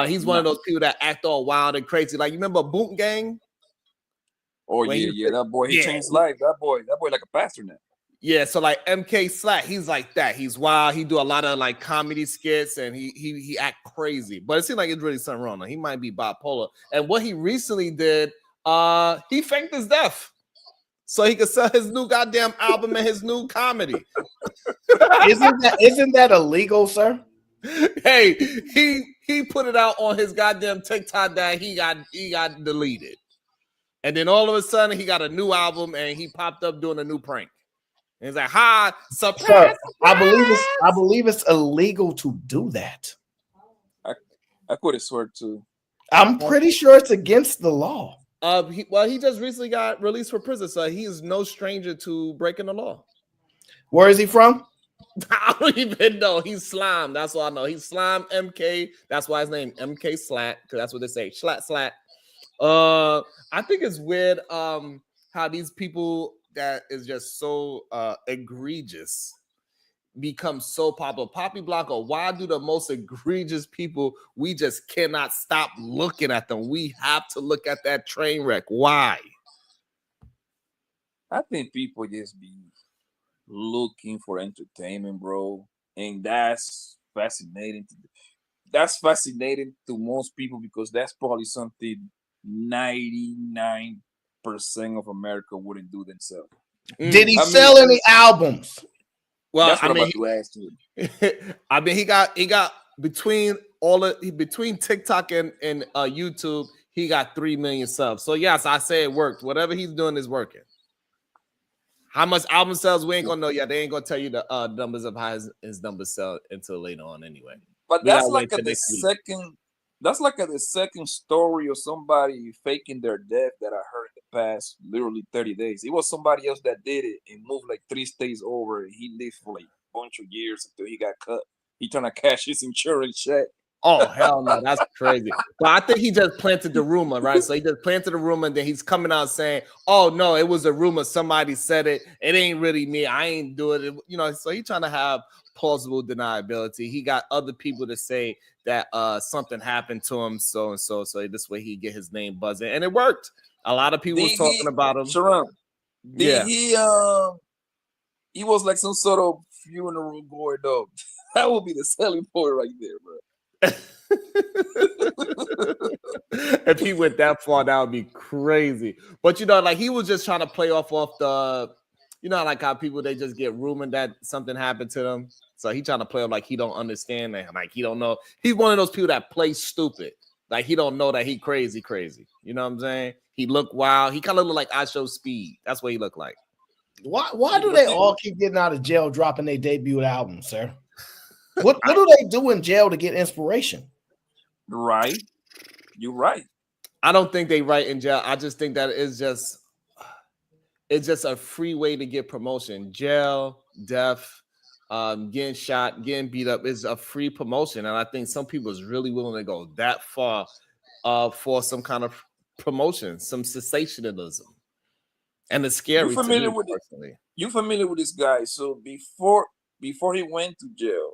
He's one of those people that act all wild and crazy. Like, you remember Boot Gang? Oh yeah, that boy, he changed life. That boy like a pastor now. Yeah, so like MK Slatt, he's like that. He's wild. He do a lot of like comedy skits and he act crazy. But it seems like it's really something wrong. He might be bipolar. And what he recently did, he faked his death so he could sell his new goddamn album and his new comedy. Isn't that illegal, sir? Hey, he put it out on his goddamn TikTok that he got deleted. And then all of a sudden he got a new album and he popped up doing a new prank. And he's like, "Hi, surprise!" I believe it's illegal to do that. I could have sworn to. I'm pretty sure it's against the law. He just recently got released from prison, so he is no stranger to breaking the law. Where is he from? I don't even know. He's Slime. That's all I know. He's Slime MK. That's why his name MK Slatt, because that's what they say. Slatt. I think it's weird how these people that is just so egregious become so popular. Poppy Blanco, why do the most egregious people, we just cannot stop looking at them? We have to look at that train wreck. Why? I think people just be looking for entertainment, bro. And that's fascinating. That's fascinating to most people because that's probably something 99% of America wouldn't do themselves. Did he I sell mean, any albums? Well, that's what I mean, I'm about to ask you. I mean, he got between TikTok and YouTube, he got 3 million subs. So yes, I say it worked. Whatever he's doing is working. How much album sales we ain't gonna know yet. They ain't gonna tell you the numbers of how his numbers sell until later on anyway. But We that's gotta like wait a, till the next week. second. That's like the second story of somebody faking their death that I heard in the past literally 30 days. It was somebody else that did it and moved like 3 states over. And he lived for like a bunch of years until he got cut. He trying to cash his insurance check. Oh hell no, that's crazy. But I think he just planted the rumor, right? So he just planted the rumor, and then he's coming out saying, "Oh no, it was a rumor. Somebody said it. It ain't really me. I ain't doing it." You know, so he's trying to have plausible deniability. He got other people to say that something happened to him, so and so. So this way he get his name buzzing, and it worked. A lot of people was talking about him. Sharon, Yeah. he was like some sort of funeral boy dog. That would be the selling point right there, bro. If he went that far, that would be crazy. But you know, like he was just trying to play off the, you know, like how people they just get rumored that something happened to them. So he trying to play like he don't understand that, like he don't know. He's one of those people that play stupid, like he don't know that he crazy. You know what I'm saying? He look wild. He kind of look like I Show Speed. That's what he look like. Why do they all keep getting out of jail, dropping their debut album, sir? What do they do in jail to get inspiration? Right. You're right. I don't think they write in jail. I just think that it's just a free way to get promotion. Jail, death, getting shot, getting beat up is a free promotion. And I think some people is really willing to go that far for some kind of promotion, some sensationalism. And it's scary. You familiar to me, with personally. You familiar with this guy? So before he went to jail,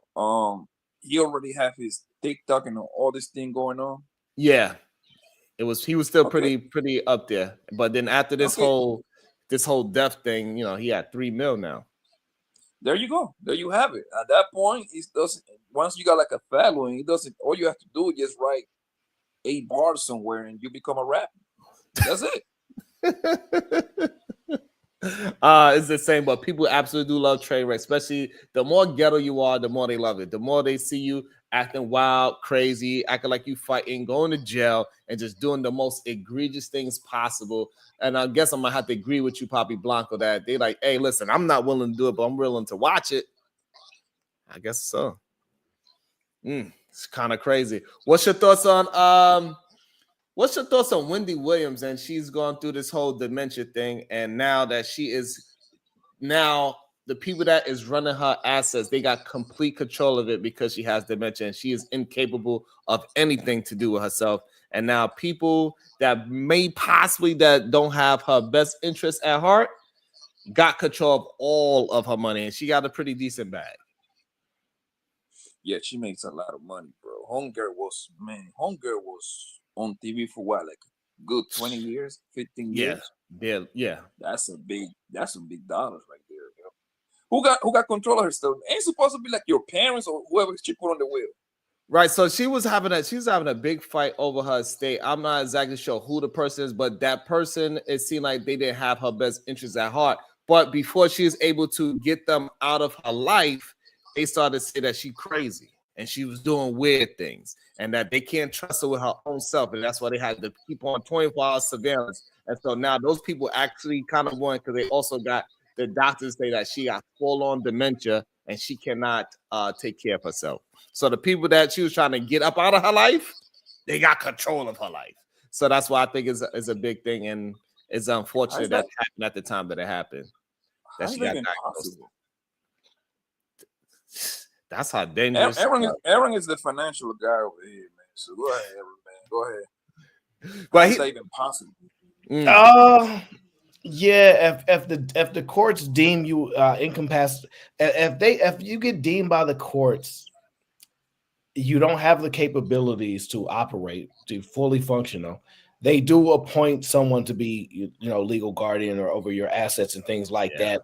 he already have his TikTok and all this thing going on. Yeah, he was still pretty up there. But then after this whole death thing, you know, he had 3 mil now. There you go. There you have it. At that point, it doesn't. Once you got like a following, it doesn't. All you have to do is just write 8 bars somewhere, and you become a rapper. That's it. It's the same, but people absolutely do love train wreck. Especially the more ghetto you are, the more they love it. The more they see you acting wild, crazy, acting like you fighting, going to jail, and just doing the most egregious things possible. And I guess I'm gonna have to agree with you, Poppy Blanco, that they like, hey, listen, I'm not willing to do it, but I'm willing to watch it. I guess so. It's kind of crazy. What's your thoughts on Wendy Williams? And she's gone through this whole dementia thing, and now that the people that is running her assets, they got complete control of it because she has dementia and she is incapable of anything to do with herself. And now people that may possibly that don't have her best interest at heart got control of all of her money, and she got a pretty decent bag. Yeah, she makes a lot of money, bro. Homegirl was on TV for what, like good 20 years, 15 years. Yeah. That's some big dollars right there, yo. Who got control of her stuff? Ain't supposed to be like your parents or whoever she put on the wheel. Right. So she was having a big fight over her estate. I'm not exactly sure who the person is, but that person, it seemed like they didn't have her best interests at heart. But before she was able to get them out of her life, they started to say that she crazy and she was doing weird things and that they can't trust her with her own self. And that's why they had to keep on 24-hour surveillance. And so now those people actually kind of won because they also got the doctors say that she got full-on dementia and she cannot take care of herself. So the people that she was trying to get up out of her life, they got control of her life. So that's why I think is a big thing, and it's unfortunate that happened at the time that it happened. That she got diagnosed. That's how dangerous. Aaron is the financial guy over here, man. So go ahead, Aaron, man. Go ahead. How But is that even possible? Yeah, if the courts deem you incapacitated, if you get deemed by the courts, you don't have the capabilities to operate, to fully functional. They do appoint someone to be, legal guardian or over your assets and things like that.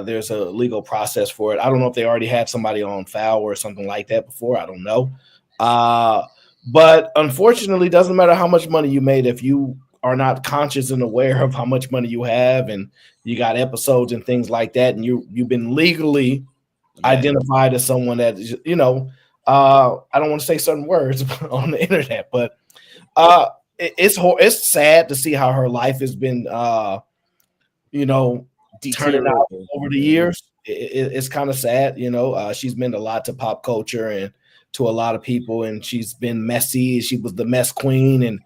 There's a legal process for it. I don't know if they already had somebody on file or something like that before. I don't know. But unfortunately, it doesn't matter how much money you made if you are not conscious and aware of how much money you have, and you got episodes and things like that, and you've been legally identified as someone that is, I don't want to say certain words on the internet, but it's sad to see how her life has been, turning out over the years. It's kind of sad, she's meant a lot to pop culture and to a lot of people, and she's been messy. She was the mess queen, and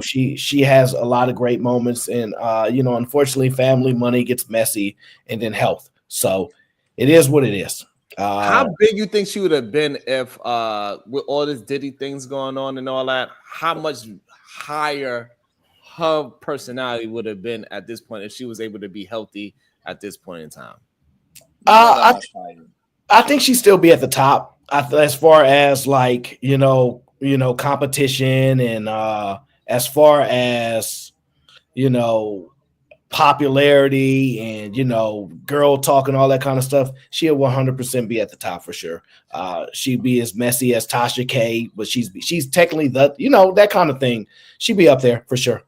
she has a lot of great moments, and unfortunately, family, money gets messy, and then health. So it is what it is. How big you think she would have been if with all this Diddy things going on and all that? How much higher her personality would have been at this point if she was able to be healthy at this point in time? I think she'd still be at the top as far as like competition, and as far as popularity and girl talk and all that kind of stuff. She'll 100% be at the top for sure. She'd be as messy as Tasha K, but she's technically that kind of thing. She'd be up there for sure.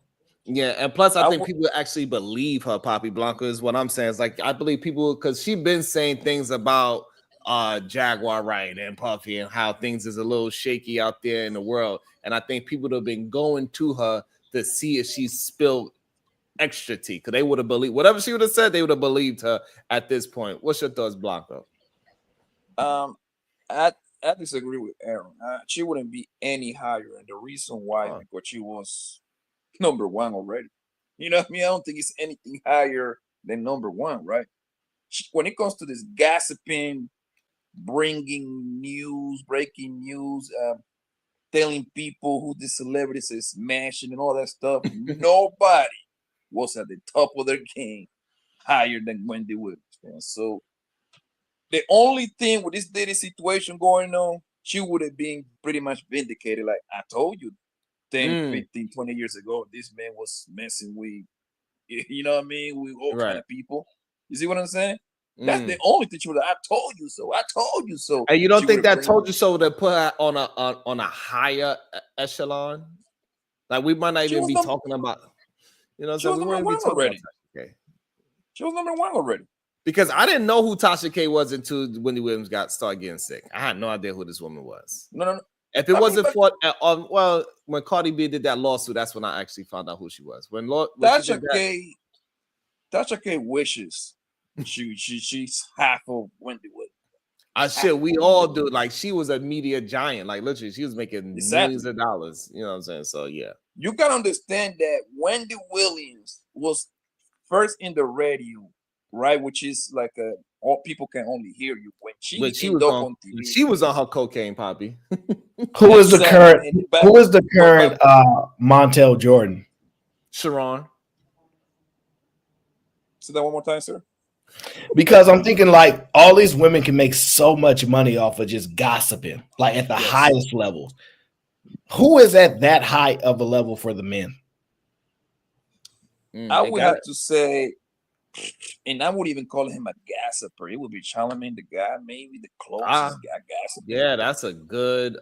Yeah, and plus I think people actually believe her. Poppy Blanco is what I'm saying. It's like I believe people because she's been saying things about Jaguar Wright and Puffy and how things is a little shaky out there in the world. And I think people have been going to her to see if she spilled extra tea, because they would have believed whatever she would have said. They would have believed her at this point. What's your thoughts, Blanco? I disagree with Aaron. She wouldn't be any higher, and the reason why because she was number one already. You know what I mean? I don't think it's anything higher than number one, right? When it comes to this gossiping, bringing news, breaking news, telling people who the celebrities is smashing and all that stuff, nobody was at the top of their game higher than Wendy Williams, man. So the only thing with this Diddy situation going on, she would have been pretty much vindicated. Like I told you 10, 15, 20 years ago, this man was messing with, you know what I mean, with all kind of people. You see what I'm saying? That's the only thing she would have. I told you so. I told you so. And you don't think that told you so to put her on a higher echelon? Like we might not even be talking about. You know, so we wouldn't be talking already. About Tasha K. She was number one already. Because I didn't know who Tasha K was until Wendy Williams started getting sick. I had no idea who this woman was. No. If it wasn't for when Cardi B did that lawsuit, that's when I actually found out who she was. When Tasha K wishes she's half of Wendy Williams. We all do. Like she was a media giant. Like literally, she was making millions of dollars. You know what I'm saying? So yeah. You gotta understand that Wendy Williams was first in the radio, right? Which is like all people can only hear you when she was on TV. She was on her cocaine, Poppy. Who is the current Montel Jordan? Sharon. Say that one more time, sir. Because I'm thinking like all these women can make so much money off of just gossiping, like at the highest levels. Who is at that high of a level for the men? I would have to say, and I wouldn't even call him a gossiper. It would be Charlamagne the guy, maybe the closest guy gossiping. Yeah, that's a good.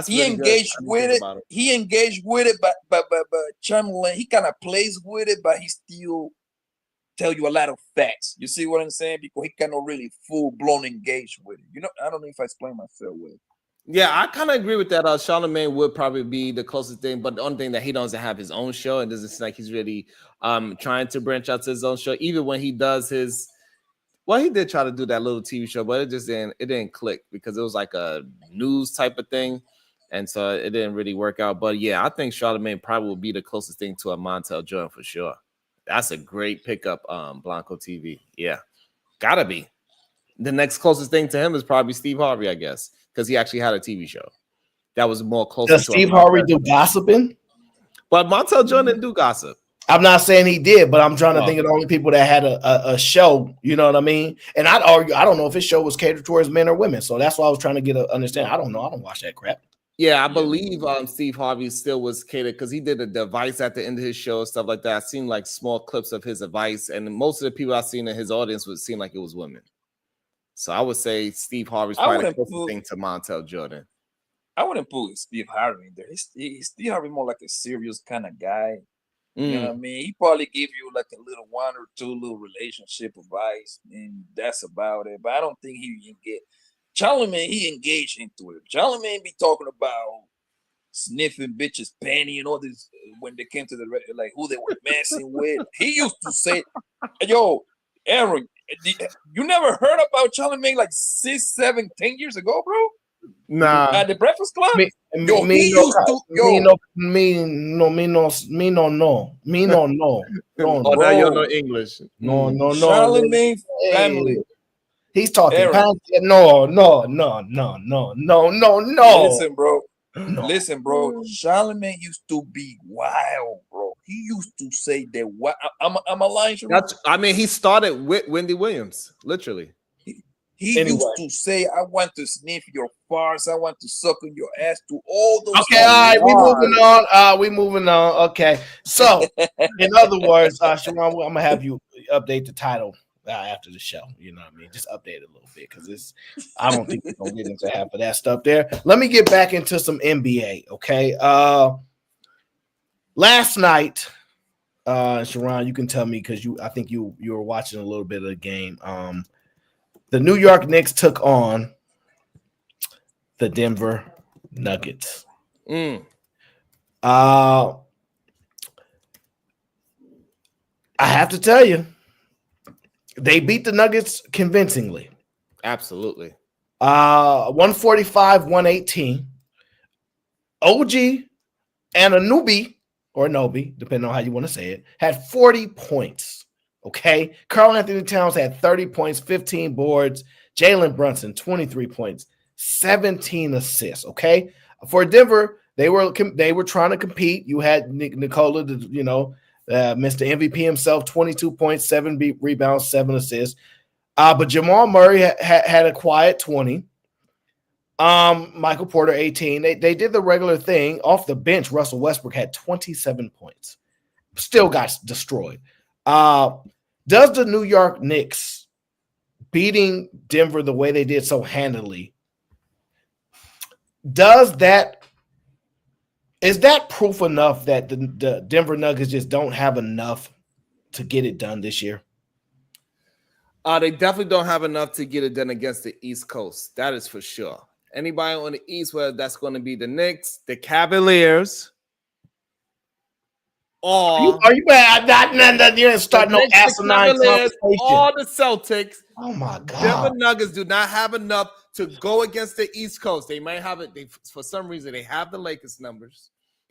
He engaged with it. He engaged with it, but Charlamagne, he kind of plays with it, but he still tell you a lot of facts. You see what I'm saying? Because he cannot really full blown engage with it. You know, I don't know if I explain myself well. Yeah, I kind of agree with that. Charlamagne would probably be the closest thing, but the only thing that he doesn't have his own show, and doesn't seem like he's really trying to branch out to his own show. Even when he does his, he did try to do that little TV show, but it didn't click because it was like a news type of thing, and so it didn't really work out. But yeah, I think Charlamagne probably will be the closest thing to a Montel Jordan for sure. That's a great pickup, Blanco TV. Yeah, gotta be. The next closest thing to him is probably Steve Harvey, I guess, because he actually had a TV show. that was more closer Does to Steve a Harvey do gossiping? But Montel Jordan didn't do gossip. I'm not saying he did, but I'm trying to No. think of the only people that had a show. You know what I mean? And I'd argue, I don't know if his show was catered towards men or women. So that's why I was trying to get a understand. I don't know. I don't watch that crap. Yeah, I believe Steve Harvey still was catered because he did a device at the end of his show, stuff like that. I've seen like small clips of his advice, and most of the people I've seen in his audience would seem like it was women. So I would say Steve Harvey's probably the closest thing to Montel Jordan. I wouldn't put Steve Harvey in there. Steve Harvey more like a serious kind of guy. You know what I mean? He probably give you like a little 1 or 2 little relationship advice, and that's about it. But I don't think he get Charlamagne. He engaged into it. Charlamagne be talking about sniffing bitches' panty and all this when they came to the like who they were messing with. He used to say, "Yo, Aaron, you never heard about Charlamagne like 6, 7, 10 years ago, bro? Nah, at the Breakfast Club." Me no. Oh, now you know English. No. Charlamagne family. He's talking. Aaron. No. Listen, bro. Charlamagne used to be wild, bro. He used to say that. I'm a lying. I mean, he started with Wendy Williams, literally. He used to say, "I want to sniff your farts. I want to suck on your ass." To all those. Okay, all right, we moving on. Okay, so in other words, Sharon, I'm gonna have you update the title after the show. You know what I mean? Just update it a little bit because I don't think we're gonna get into half of that stuff there. Let me get back into some NBA. Okay, last night, Sharon, you can tell me because I think you were watching a little bit of the game. The New York Knicks took on the Denver Nuggets. I have to tell you, they beat the Nuggets convincingly. Absolutely. 145-118. OG and Anunoby, or Nobi, depending on how you want to say it, had 40 points. Okay, Karl Anthony Towns had 30 points, 15 boards. Jalen Brunson, 23 points, 17 assists. Okay, for Denver, they were trying to compete. You had Nikola, Mr. MVP himself, 22 points, 7 rebounds, 7 assists. But Jamal Murray had a quiet 20. Michael Porter, 18. They did the regular thing off the bench. Russell Westbrook had 27 points. Still got destroyed. Does the New York Knicks beating Denver the way they did so handily, is that proof enough that the Denver Nuggets just don't have enough to get it done this year? They definitely don't have enough to get it done against the East Coast. That is for sure. Anybody on the East, whether that's going to be the Knicks, the Cavaliers, or are you bad? You didn't start no asinine conversation. Or the Celtics. Oh my God! Denver Nuggets do not have enough to go against the East Coast. They might have it. For some reason, they have the Lakers numbers.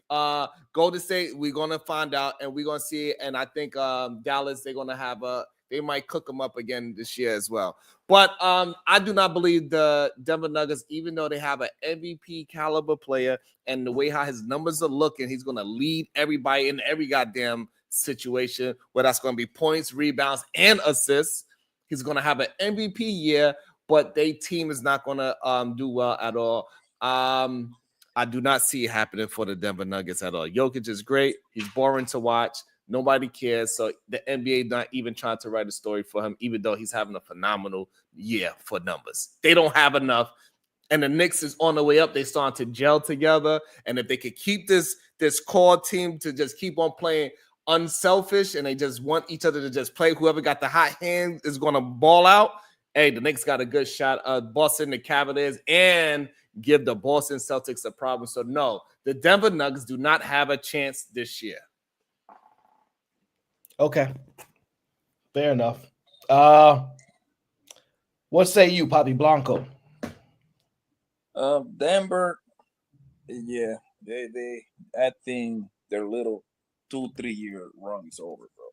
Golden State, we're gonna find out, and we're gonna see it. And I think Dallas, they're gonna have they might cook them up again this year as well. But I do not believe the Denver Nuggets, even though they have an MVP caliber player and the way how his numbers are looking, he's going to lead everybody in every goddamn situation, where that's going to be points, rebounds, and assists. He's going to have an MVP year, but their team is not going to do well at all. I do not see it happening for the Denver Nuggets at all. Jokic is great. He's boring to watch. Nobody cares. So the NBA not even trying to write a story for him, even though he's having a phenomenal year for numbers. They don't have enough. And the Knicks is on the way up. They starting to gel together. And if they could keep this core team to just keep on playing unselfish and they just want each other to just play, whoever got the hot hand is going to ball out. Hey, the Knicks got a good shot of busting the Cavaliers and give the Boston Celtics a problem. So no, the Denver Nuggets do not have a chance this year. Okay. Fair enough. What say you, Papi Blanco? Denver, yeah, they I think their little 2-3 year run is over, bro.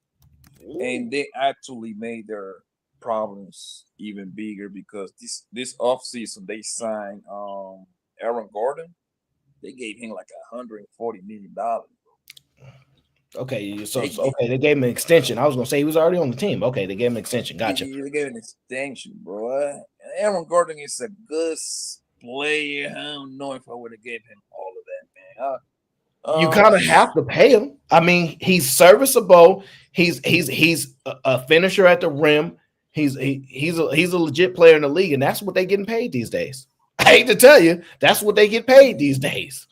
Ooh. And they actually made their problems even bigger because this offseason they signed Aaron Gordon. They gave him like $140 million. Okay, so okay, they gave him an extension. I was gonna say he was already on the team. Okay, they gave him an extension. Gotcha. They gave him an extension, bro. Aaron Gordon is a good player. I don't know if I would have gave him all of that, man. You kind of have to pay him. I mean, he's serviceable. He's a finisher at the rim. He's a legit player in the league, and that's what they're getting paid these days. I hate to tell you, that's what they get paid these days.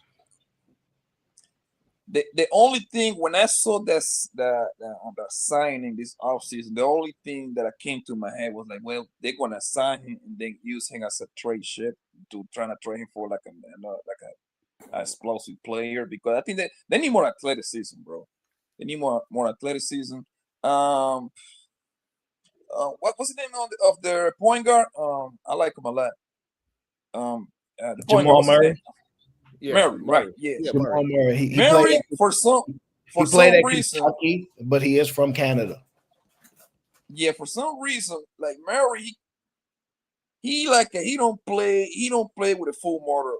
The only thing when I saw the signing this offseason, the only thing that came to my head was like, well, they're gonna sign him and then use him as a trade chip to try to trade him for like a explosive player, because I think that they need more athleticism, bro. They need more athleticism. What was the name of their point guard? I like him a lot. The point Jamal guard, Murray. Yeah, Murray, right? Yeah, Jamal Murray. He Murray played for some reason, Kentucky, but he is from Canada. Yeah, for some reason, like Murray, he don't play with a full motor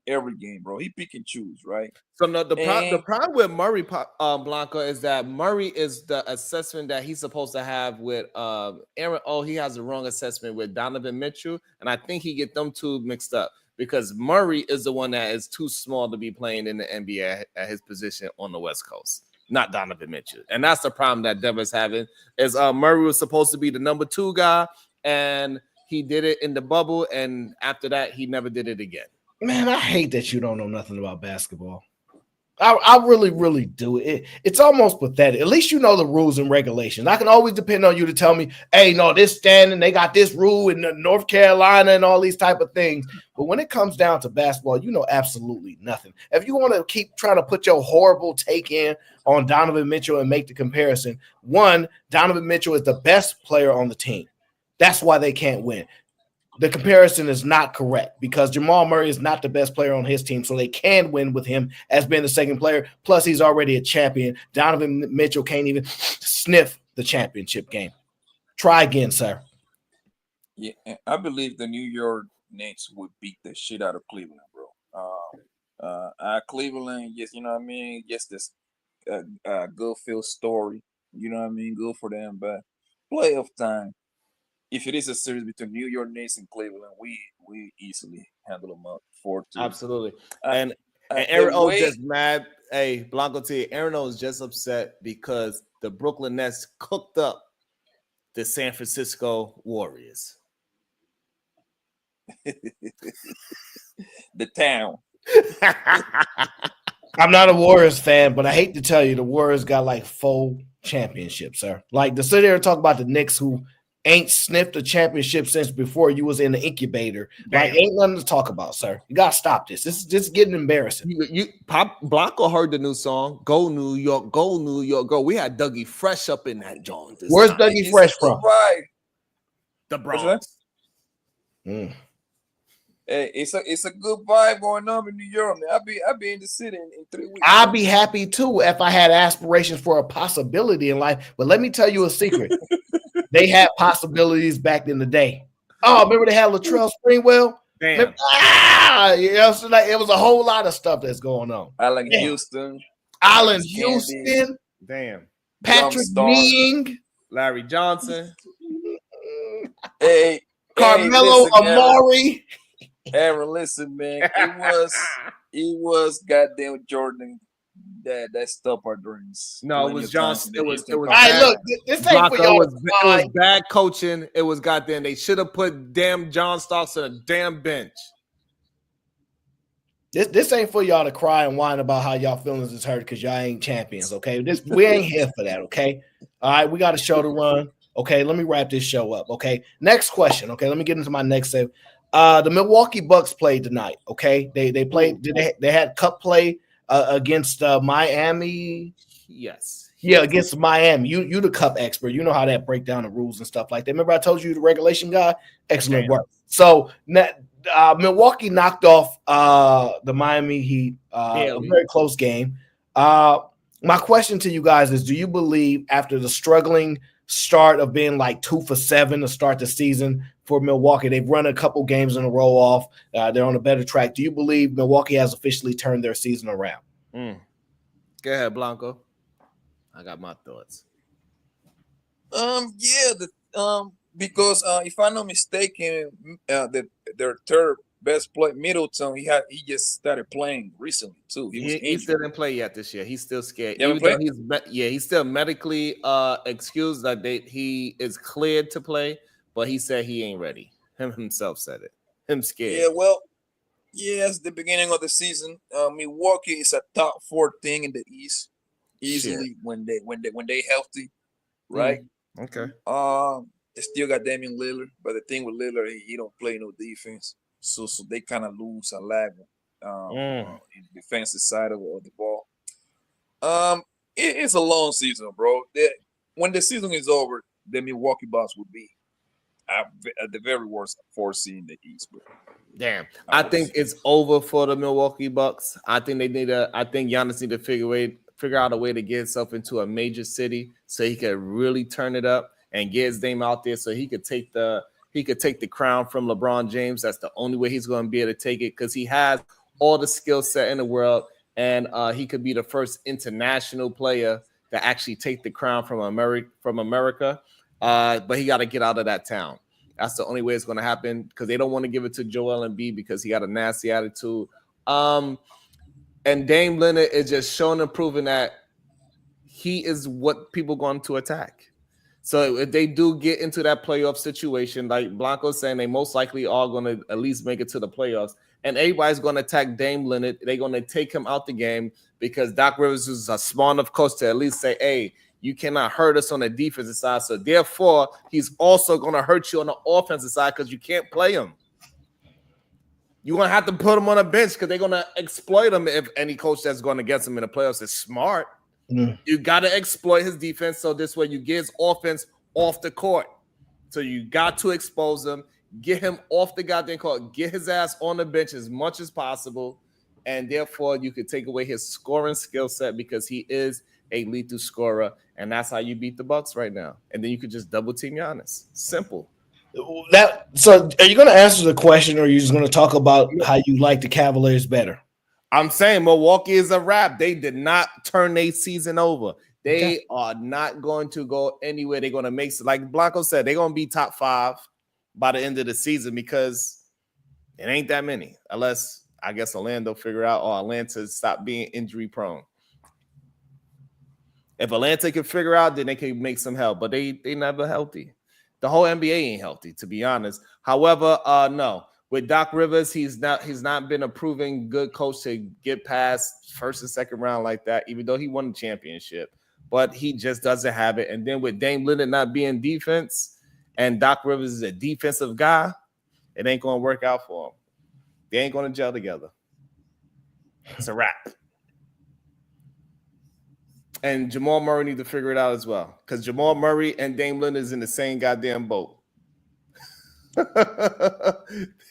every game, bro. He pick and choose, right? So no, the problem with Murray, Blanco, is that Murray is the assessment that he's supposed to have with Aaron. Oh, he has the wrong assessment with Donovan Mitchell, and I think he get them two mixed up, because Murray is the one that is too small to be playing in the NBA at his position on the West Coast, not Donovan Mitchell. And that's the problem that Denver's having, is Murray was supposed to be the number 2 guy, and he did it in the bubble, and after that, he never did it again. Man, I hate that you don't know nothing about basketball. I really, really do. It's almost pathetic. At least you know the rules and regulations. I can always depend on you to tell me, hey, no, this standing, they got this rule in North Carolina and all these type of things. But when it comes down to basketball, you know absolutely nothing. If you want to keep trying to put your horrible take in on Donovan Mitchell and make the comparison, one, Donovan Mitchell is the best player on the team. That's why they can't win. The comparison is not correct, because Jamal Murray is not the best player on his team, so they can win with him as being the second player. Plus, he's already a champion. Donovan Mitchell can't even sniff the championship game. Try again, sir. Yeah, I believe the New York Knicks would beat the shit out of Cleveland, bro. Cleveland, yes, you know what I mean? Yes, this good field story, you know what I mean? Good for them, but playoff time, if it is a series between New York Knicks and Cleveland, we easily handle them up 4-2. Absolutely. And Aaron O just mad. Hey, Blanco T, Aaron O is just upset because the Brooklyn Nets cooked up the San Francisco Warriors. The town. I'm not a Warriors fan, but I hate to tell you, the Warriors got like 4 championships, sir. Like, to sit there and talk about the Knicks, who ain't sniffed a championship since before you was in the incubator. Like, ain't nothing to talk about, sir. You gotta stop this. This is just getting embarrassing. Blanco heard the new song, Go New York, Go New York, Go. We had Dougie Fresh up in that joint. Where's Dougie Fresh from? Right. The Bronx. Hey, it's a good vibe going on in New York, man. I'll be in the city in 3 weeks. I'd be happy too if I had aspirations for a possibility in life. But let me tell you a secret. They had possibilities back in the day. Oh, remember they had Latrell Sprewell? Damn. So like, it was a whole lot of stuff that's going on. Allen Houston. Allen Houston. Damn. Patrick Ewing. Larry Johnson. Hey, Carmelo Amari. Aaron, listen, man. It was goddamn Jordan that stopped our dreams. No, it was Johnson. It was. All right, look, this ain't for y'all. It was bad coaching. It was goddamn. They should have put damn John Starks on a damn bench. This ain't for y'all to cry and whine about how y'all feelings is hurt because y'all ain't champions. Okay, we ain't here for that. Okay, all right, we got a show to run. Okay, let me wrap this show up. Okay, next question. Okay, let me get into my next save. The Milwaukee Bucks played tonight. Okay, they played. They had cup play against Miami. Yes. Yeah, against Miami. You the cup expert. You know how that break down the rules and stuff like that. Remember I told you the regulation guy? Excellent work. So Milwaukee knocked off the Miami Heat. A very close game. My question to you guys is, do you believe after the struggling start of being like 2 for 7 to start the season for Milwaukee. They've run a couple games in a row off. They're on a better track. Do you believe Milwaukee has officially turned their season around? Go ahead, Blanco. I got my thoughts. Because if I'm not mistaken, their third best player, Middleton, he just started playing recently too. He still didn't play yet this year. He's still scared. Even though he's still medically excused that he is cleared to play, but he said he ain't ready. Him himself said it. Him scared. Yeah, well, it's the beginning of the season. Milwaukee is a top 4 thing in the East easily when they healthy, right? Okay. They still got Damian Lillard, but the thing with Lillard, he don't play no defense, so they kind of lose a lag in the defensive side of the ball. It's a long season, bro. When the season is over, the Milwaukee Bucks will be at the very worst 4th seed in the East. Bro. Damn, I think it's over for the Milwaukee Bucks. I think Giannis need to figure out a way to get himself into a major city so he could really turn it up and get his name out there, so he could take the crown from LeBron James. That's the only way he's going to be able to take it, because he has all the skill set in the world, and he could be the first international player to actually take the crown from America. But he got to get out of that town. That's the only way it's going to happen, because they don't want to give it to Joel Embiid because he got a nasty attitude. And Dame Lillard is just showing and proving that he is what people going to attack. So if they do get into that playoff situation, like Blanco's saying, they most likely are going to at least make it to the playoffs. And everybody's going to attack Dame Lillard. They're going to take him out the game, because Doc Rivers is a smart enough coach to at least say, hey, you cannot hurt us on the defensive side. So therefore, he's also going to hurt you on the offensive side, because you can't play him. You're going to have to put him on a bench, because they're going to exploit him if any coach that's going against him in the playoffs is smart. You got to exploit his defense, so this way you get his offense off the court. So you got to expose him, get him off the goddamn court, get his ass on the bench as much as possible, and therefore you could take away his scoring skill set, because he is a lethal scorer, and that's how you beat the Bucks right now. And then you could just double team Giannis. Simple. So are you going to answer the question, or are you just going to talk about how you like the Cavaliers better? I'm saying Milwaukee is a wrap. They did not turn their season over. They are not going to go anywhere. They're going to make, like Blanco said, they're going to be top 5 by the end of the season, because it ain't that many, unless I guess Orlando figure out, or Atlanta stop being injury prone. If Atlanta can figure out, then they can make some help, but they never healthy. The whole NBA ain't healthy, to be honest. However, no. With Doc Rivers, he's not been a proven good coach to get past first and second round like that, even though he won the championship. But he just doesn't have it. And then with Dame Lillard not being defense, and Doc Rivers is a defensive guy, it ain't going to work out for him. They ain't going to gel together. It's a wrap. And Jamal Murray need to figure it out as well, because Jamal Murray and Dame Lillard is in the same goddamn boat.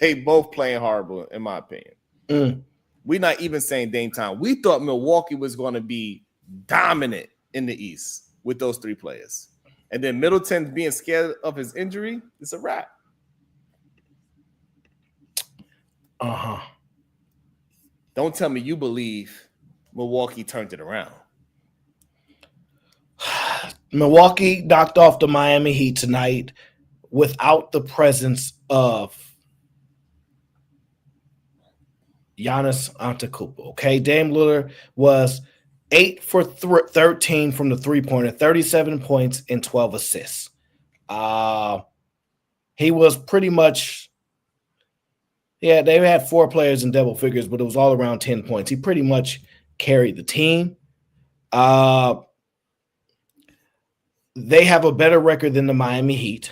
They both playing horrible, in my opinion. We're not even saying Dame time. We thought Milwaukee was going to be dominant in the East with those 3 players. And then Middleton being scared of his injury, it's a wrap. Don't tell me you believe Milwaukee turned it around. Milwaukee knocked off the Miami Heat tonight without the presence of Giannis Antetokounmpo. Okay, Dame Lillard was 8 for 13 from the three-pointer, 37 points and 12 assists. He was pretty much, they had 4 players in double figures, but it was all around 10 points. He pretty much carried the team. They have a better record than the Miami Heat.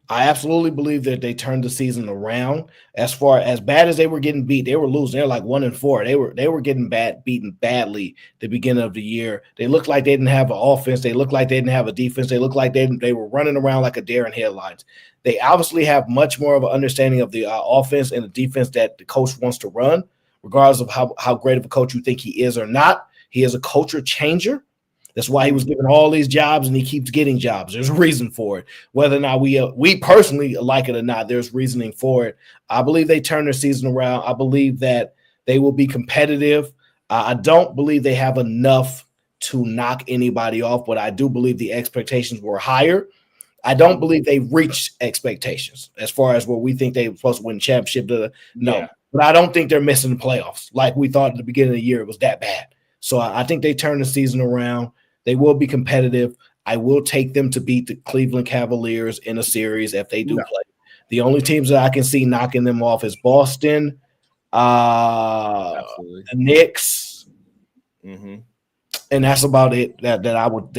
I absolutely believe that they turned the season around. As far as bad as they were getting beat, they were losing. They were like 1-4. They were getting beaten badly at the beginning of the year. They looked like they didn't have an offense. They looked like they didn't have a defense. They looked like they were running around like a deer in headlights. They obviously have much more of an understanding of the offense and the defense that the coach wants to run, regardless of how great of a coach you think he is or not. He is a culture changer. That's why he was given all these jobs, and he keeps getting jobs. There's a reason for it. Whether or not we personally like it or not, there's reasoning for it. I believe they turn their season around. I believe that they will be competitive. I don't believe they have enough to knock anybody off, but I do believe the expectations were higher. I don't believe they reached expectations as far as what we think they were supposed to win the championship. No, Yeah. but I don't think they're missing the playoffs like we thought at the beginning of the year. It was that bad. So I think they turn the season around. They will be competitive. I will take them to beat the Cleveland Cavaliers in a series if they do play. The only teams that I can see knocking them off is Boston, the Knicks, and that's about it. That I would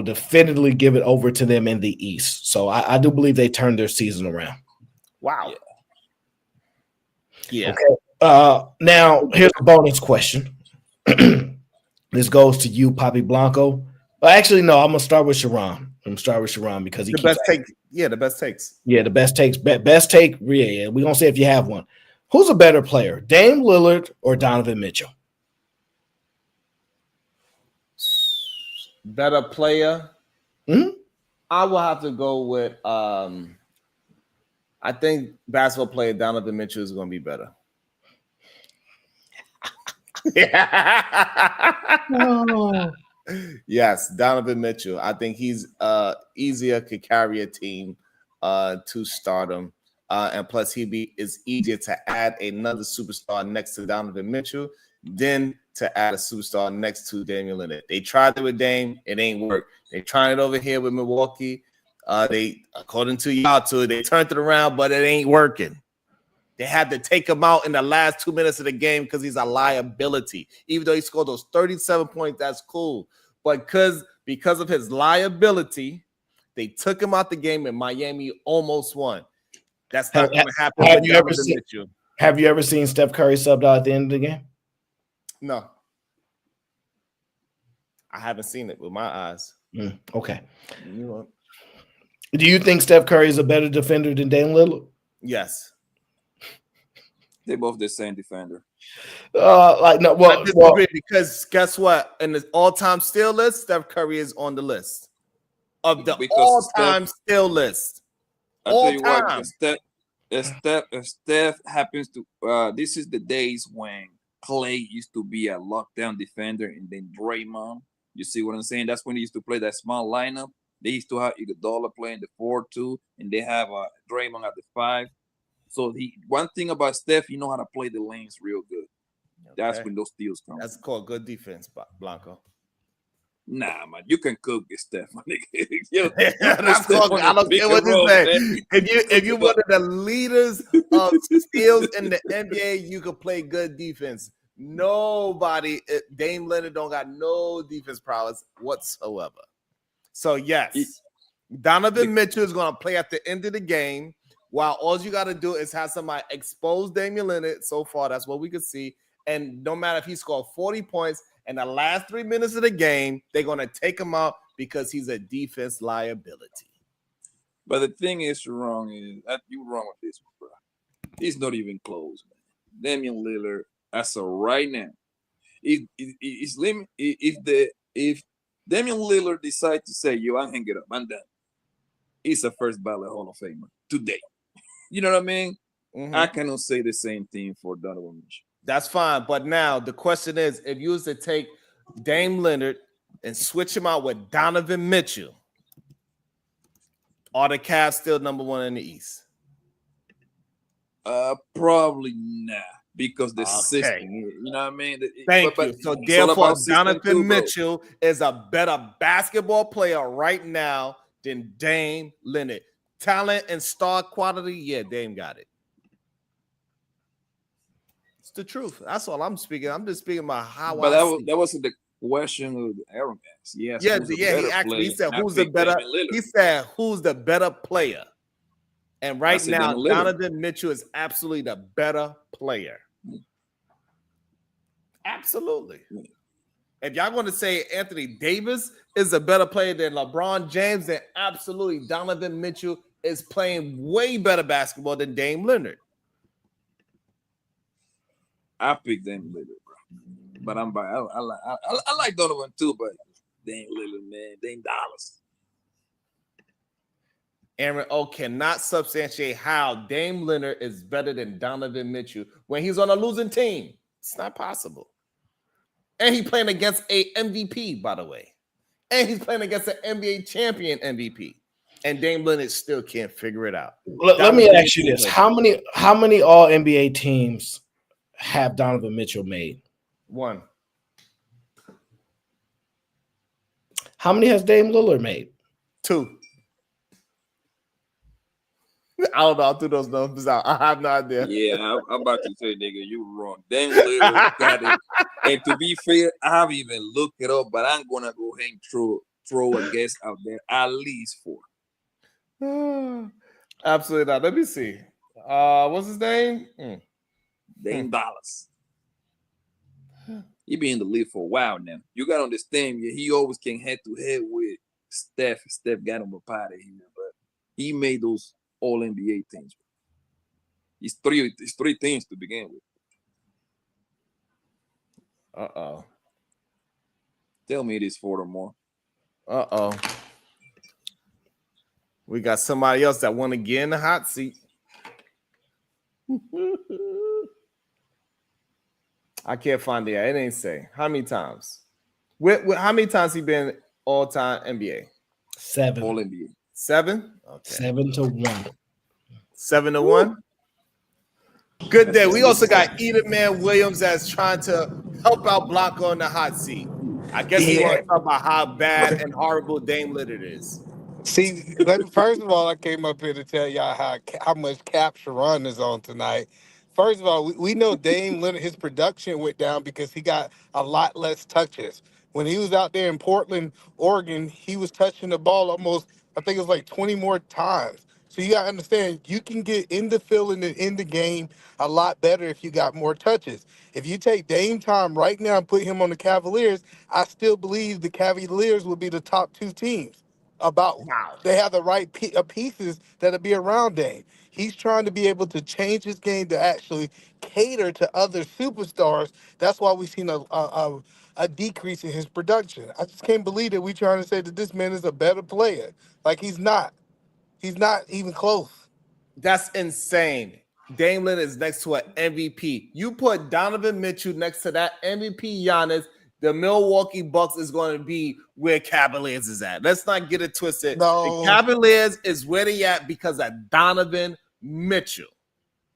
definitively give it over to them in the East. So I do believe they turned their season around. Wow. Yeah. Okay. Now here's a bonus question. This goes to you, Papi Blanco. Well, actually, no, I'm gonna start with Sharon. I'm gonna start with Sharon because he the keeps best take. Yeah, the best takes. Yeah, the best takes. Best take. Yeah, we're gonna say if you have one. Who's a better player, Dame Lillard or Donovan Mitchell? Better player. Mm-hmm. I will have to go with. I think basketball player Donovan Mitchell is going to be better. Oh. Yes, Donovan Mitchell. I think he's easier, could carry a team to stardom. And plus, it's easier to add another superstar next to Donovan Mitchell than to add a superstar next to Damian Lillard. They tried it with Dame, it ain't worked. They tried it over here with Milwaukee. They, according to y'all, they turned it around, but it ain't working. They had to take him out in the last 2 minutes of the game because he's a liability. Even though he scored those 37 points, that's cool. But because of his liability, they took him out the game, and Miami almost won. That's not going to happen. Have you ever seen Steph Curry subbed out at the end of the game? No. I haven't seen it with my eyes. Okay. Do you think Steph Curry is a better defender than Dame Lillard? Yes. They both the same defender. Because guess what? In the all-time steal list, Steph Curry is on the list of the all-time steal list. I'll tell you what, Steph happens to. This is the days when Clay used to be a lockdown defender, and then Draymond. You see what I'm saying? That's when he used to play that small lineup. They used to have Iguodala playing the 4-2, and they have Draymond at the 5. So one thing about Steph, he know how to play the lanes real good. That's when those steals come. That's called good defense, Blanco. Nah, man, you can cook with Steph, my nigga. That's called, I don't care what you say. If you one of the leaders of steals in the NBA, you could play good defense. Nobody, Dame Lillard don't got no defense prowess whatsoever. So yes, Donovan Mitchell is going to play at the end of the game. While all you got to do is have somebody expose Damian Lillard. So far, that's what we could see. And no matter if he scored 40 points in the last 3 minutes of the game, they're going to take him out because he's a defense liability. But the thing is wrong is that you're wrong with this, bro. He's not even close, man. Damian Lillard, as of right now, if Damian Lillard decides to say, "Yo, I'm hanging up, I'm done," he's a first ballot Hall of Famer today. You know what I mean? Mm-hmm. I cannot say the same thing for Donovan Mitchell. That's fine. But now the question is, if you was to take Dame Lillard and switch him out with Donovan Mitchell, are the Cavs still number one in the East? Probably not, because the system, you know what I mean? Thank you. So therefore, Donovan Mitchell is a better basketball player right now than Dame Lillard. Talent and star quality, yeah, Dame got it. It's the truth. That's all I'm speaking. I'm just speaking about how. But that wasn't the question of Aaron asked. Yes, He said, "Who's the better?" He said, "Who's the better player?" And right now, Donovan Mitchell is absolutely the better player. Absolutely. If y'all going to say Anthony Davis is a better player than LeBron James, then absolutely Donovan Mitchell is playing way better basketball than Dame Lillard. I picked Dame Lillard, bro. But I like Donovan too, but Dame Lillard, man. Dame Dollars. Aaron O cannot substantiate how Dame Lillard is better than Donovan Mitchell when he's on a losing team. It's not possible. And he's playing against a MVP, by the way. And he's playing against an NBA champion MVP. And Dame Lillard still can't figure it out. Let me ask you this. How many all NBA teams have Donovan Mitchell made? 1. How many has Dame Lillard made? 2. I don't know. I'll do those numbers out. I have no idea. Yeah, I'm about to say, nigga, you were wrong. Dame Lillard got it. And to be fair, I haven't even looked it up, but I'm gonna go ahead and throw a guess out there. At least 4. Absolutely not. Let me see. What's his name? Dame Dollars. He been in the league for a while now. You got to understand, yeah, he always came head to head with Steph. Steph got him a part of him, but he made those all NBA teams. It's three teams to begin with. Uh-oh. Tell me it is 4 or more. Uh-oh. We got somebody else that want to get in the hot seat. I can't find it. It ain't say. How many times? How many times he been all-time NBA? 7. All NBA. 7? Okay. 7-1. 7-1? Good day. We also got Edelman Williams that's trying to help out Blanco on the hot seat. I guess he want to talk about how bad and horrible Dame Lillard is. See, first of all, I came up here to tell y'all how much cap Sharon is on tonight. First of all, we know Dame Lillard, his production went down because he got a lot less touches. When he was out there in Portland, Oregon, he was touching the ball almost, I think it was like 20 more times. So you got to understand, you can get in the field and in the game a lot better if you got more touches. If you take Dame time right now and put him on the Cavaliers, I still believe the Cavaliers will be the top 2 teams. They have the right pieces that'll be around Dame. He's trying to be able to change his game to actually cater to other superstars. That's why we've seen a decrease in his production. I just can't believe that we're trying to say that this man is a better player. Like, he's not. He's not even close. That's insane. Dame Lillard is next to an MVP. You put Donovan Mitchell next to that MVP Giannis, the Milwaukee Bucks is going to be where Cavaliers is at. Let's not get it twisted. No. The Cavaliers is where they at because of Donovan Mitchell.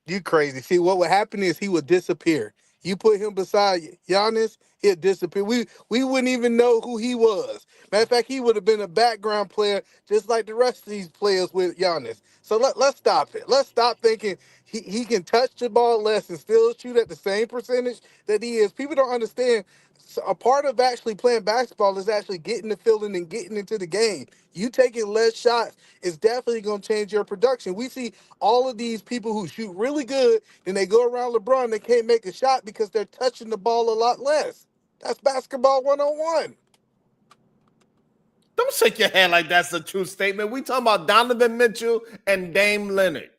You crazy. See, what would happen is he would disappear. You put him beside Giannis, he'd disappear. We wouldn't even know who he was. Matter of fact, he would have been a background player just like the rest of these players with Giannis. So let's stop it. Let's stop thinking he can touch the ball less and still shoot at the same percentage that he is. People don't understand. So a part of actually playing basketball is actually getting the feeling and getting into the game. You taking less shots is definitely going to change your production. We see all of these people who shoot really good, then they go around LeBron, they can't make a shot because they're touching the ball a lot less. That's basketball 101. Don't shake your head like that's a true statement. We talking about Donovan Mitchell and Dame Lillard.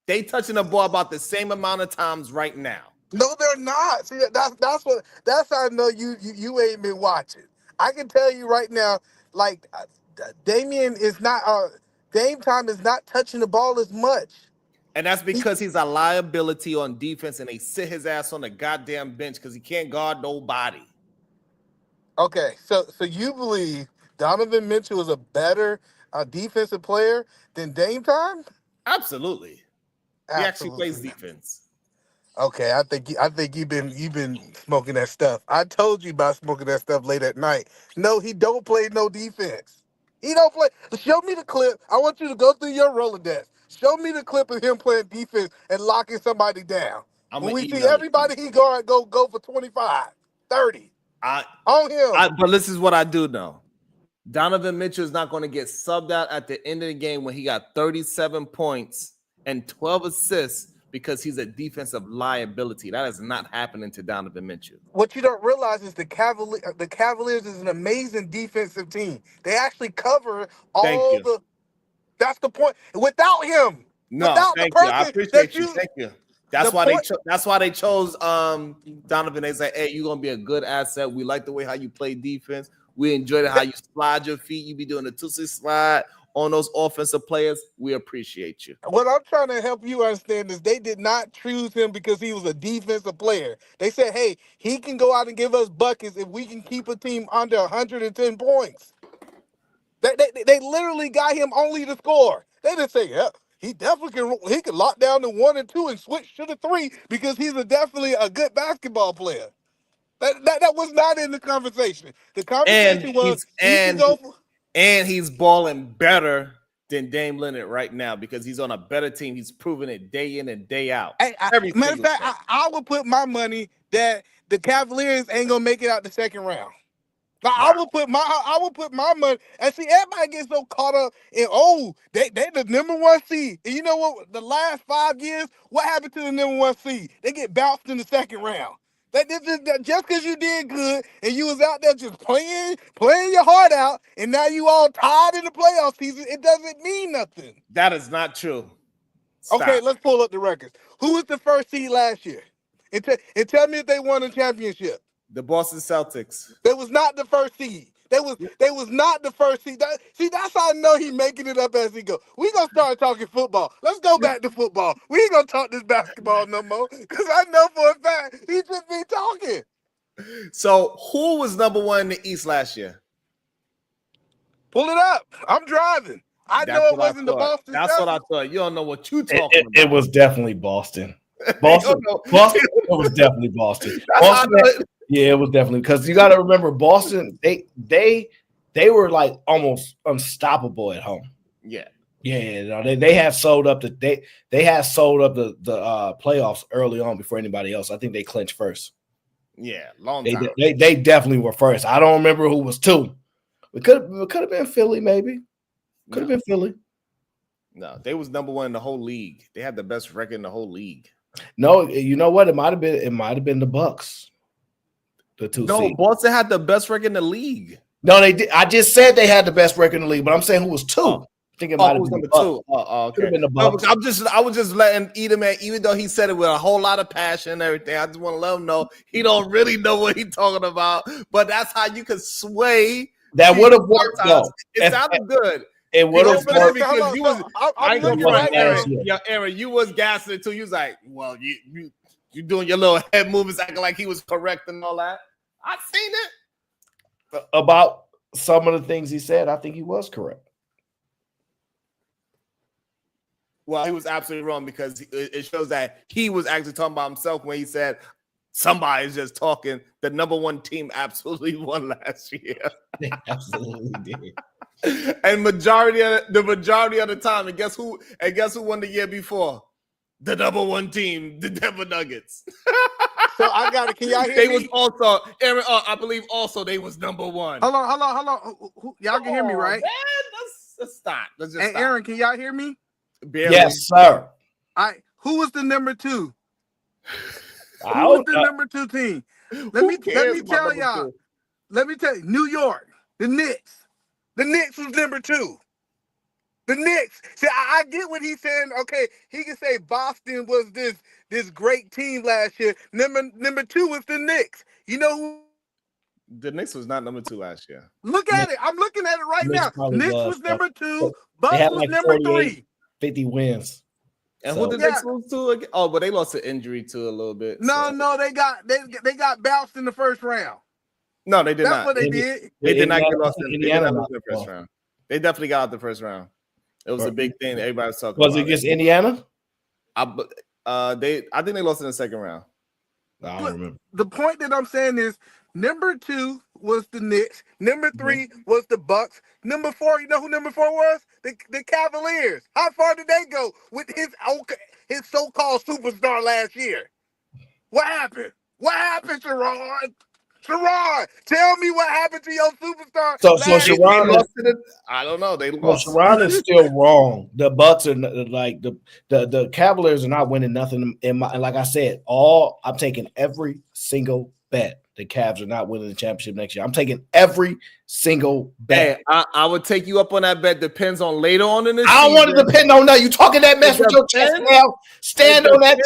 They touching the ball about the same amount of times right now. No, they're not. See, that's how I know you ain't been watching. I can tell you right now, like Damian is not Dame time is not touching the ball as much. And that's because he's a liability on defense and they sit his ass on the goddamn bench because he can't guard nobody. Okay, so you believe Donovan Mitchell is a better defensive player than Dame time? Absolutely. He actually plays defense. Okay, I think you've been smoking that stuff. I told you about smoking that stuff late at night. No, he don't play no defense. He don't play. Show me the clip. I want you to go through your Rolodex. Show me the clip of him playing defense and locking somebody down. When we see everybody he go for 25, 30 on him. But this is what I do know. Donovan Mitchell is not going to get subbed out at the end of the game when he got 37 points and 12 assists because he's a defensive liability. That is not happening to Donovan Mitchell. What you don't realize is the Cavaliers is an amazing defensive team. They actually cover all the. That's the point. Without him, thank you. I appreciate you. Thank you. That's why they chose Donovan. They say, "Hey, you're gonna be a good asset. We like the way how you play defense. We enjoyed how you slide your feet. You be doing the Tootsie slide on those offensive players. We appreciate you. What I'm trying to help you understand is they did not choose him because he was a defensive player. They said, hey, he can go out and give us buckets if we can keep a team under 110 points. They literally got him only to score. They didn't say, yeah, he definitely can lock down the 1 and 2 and switch to the 3 because he's definitely a good basketball player. That was not in the conversation. The conversation was he's balling better than Dame Lillard right now because he's on a better team. He's proven it day in and day out. Matter of fact, I would put my money that the Cavaliers ain't gonna make it out the second round. Like, wow. I will put my money, and see, everybody gets so caught up in, they the number 1 seed. And you know what? The last 5 years, what happened to the number 1 seed? They get bounced in the second round. Just because you did good and you was out there just playing your heart out, and now you all tied in the playoff season, it doesn't mean nothing. That is not true. Stop. Okay, let's pull up the records. Who was the first seed last year? And tell me if they won a championship. The Boston Celtics. They was not the first seed. They was not the first seed. That's how I know he making it up as he go. We gonna start talking football. Let's go back to football. We ain't gonna talk this basketball no more because I know for a fact he just be talking. So who was number 1 in the East last year? Pull it up. I'm driving. I know it wasn't the Boston. That's what I thought. You don't know what you talking about. It was definitely Boston. Boston. It was definitely Boston. Yeah, it was definitely because you got to remember Boston. They were like almost unstoppable at home. Yeah. They had sold up the playoffs early on before anybody else. I think they clinched first. Yeah, long time. They definitely were first. I don't remember who was 2. It could have been Philly, maybe. Could have been Philly. No, they was number 1 in the whole league. They had the best record in the whole league. No, you know what? It might have been the Bucks. The 2 seed. Boston had the best record in the league. No, they did. I just said they had the best record in the league, but I'm saying who was 2. I think it might have been number 2. Okay. Could have been the Bucks. I was just letting Edelman, even though he said it with a whole lot of passion and everything. I just want to let him know he don't really know what he's talking about. But that's how you can sway. That would have worked though. It sounded good. It would have worked because you was. Aaron, you was gassing it too. You was like, well, you doing your little head movements, acting like he was correct and all that. I seen it. About some of the things he said, I think he was correct. Well, he was absolutely wrong because it shows that he was actually talking about himself when he said somebody's just talking. The number 1 team absolutely won last year. They absolutely did. And the majority of the time, and guess who won the year before? The number 1 team, the Denver Nuggets. So I got it. Can y'all hear me? They was also Aaron. I believe also they was number 1. Hold on. Y'all can hear me, right? Man, let's stop. Let's just stop. Aaron, can y'all hear me? Barely. Yes, sir. Who was the number 2? Who I was the number 2 team? Let me tell y'all. Let me tell you, New York, the Knicks. The Knicks was number 2. The Knicks. See, I get what he's saying. Okay, he can say Boston was this great team last year. Number 2 was the Knicks. You know who? The Knicks was not number 2 last year. Look at it. I'm looking at it right now. Knicks was number 2. Bucks was number 3. 50 wins. And who did they lose to again? Oh, but they lost to injury too a little bit. No, they got bounced in the first round. No, they did not. That's what they did. They did not get lost in the first round. They definitely got out the first round. It was a big thing that everybody was talking about. Was it against Indiana? I think they lost in the second round. I don't remember. The point that I'm saying is number 2 was the Knicks. Number 3 was the Bucks. Number 4, you know who number 4 was? The Cavaliers. How far did they go with his so-called superstar last year? What happened? What happened, Sharon? Sharon, tell me what happened to your superstar. So Sharon lost to I don't know. They lost. Sharon is still wrong. The Bucks are like the Cavaliers are not winning nothing. Like I said, I'm taking every single bet. The Cavs are not winning the championship next year. I'm taking every single bet. Hey, I would take you up on that bet. Depends on later on in the season. I don't want to depend on that. You talking that mess with your chest now? Stand on that.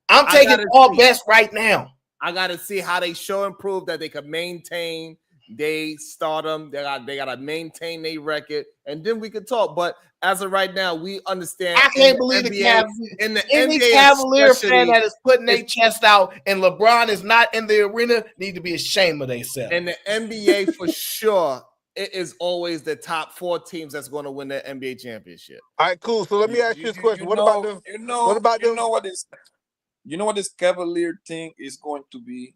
I'm taking all bets right now. I got to see how they show and prove that they can maintain they start them. They gotta maintain their record, and then we could talk. But as of right now, we understand. I can't believe the NBA, in the any NBA Cavalier fan especially, that is putting their chest out and LeBron is not in the arena need to be ashamed of themselves. in the NBA for sure, it is always the top 4 teams that's going to win the NBA championship. All right, cool. So let me ask you this question. What about them? What about them? You know what this Cavalier thing is going to be?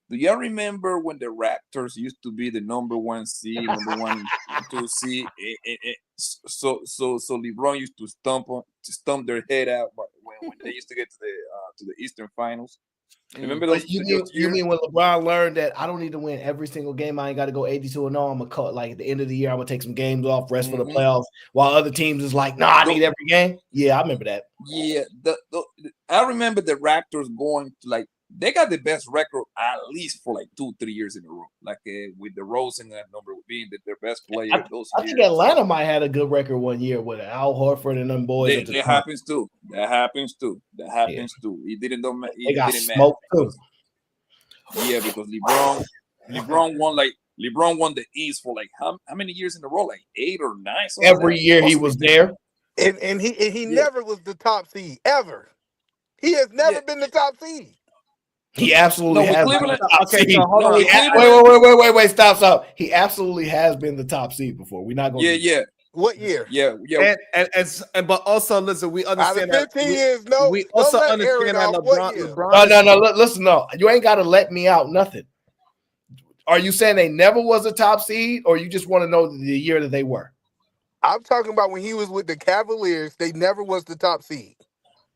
Do y'all remember when the Raptors used to be the number 1 seed, number 1, 2 seed? So LeBron used to stomp their head out when they used to get to the Eastern Finals. Remember those? You mean when LeBron learned that I don't need to win every single game, I ain't got to go 82-0. I'm gonna cut like at the end of the year, I'm gonna take some games off, rest for the playoffs, while other teams is like, nah, I need every game. Yeah, I remember that. Yeah, I remember the Raptors going to like. They got the best record at least for like 2-3 years in a row, like with the Rosen that number being their best player. I think Atlanta might have had a good record one year with Al Horford and them boys. That happens too. That happens too. He didn't know. They got smoked too. Yeah, because LeBron won the East for like how many years in a row? Like 8 or 9. Every year he was there, and he never was the top seed ever. He has never been the top seed. He absolutely has. Okay, so hold on. Wait. Stop. He absolutely has been the top seed before. We're not going. Yeah. What year? Yeah. And but also listen, we understand that 15 years. No, we also understand that LeBron. No. Listen, no. You ain't got to let me out. Nothing. Are you saying they never was a top seed, or you just want to know the year that they were? I'm talking about when he was with the Cavaliers. They never was the top seed.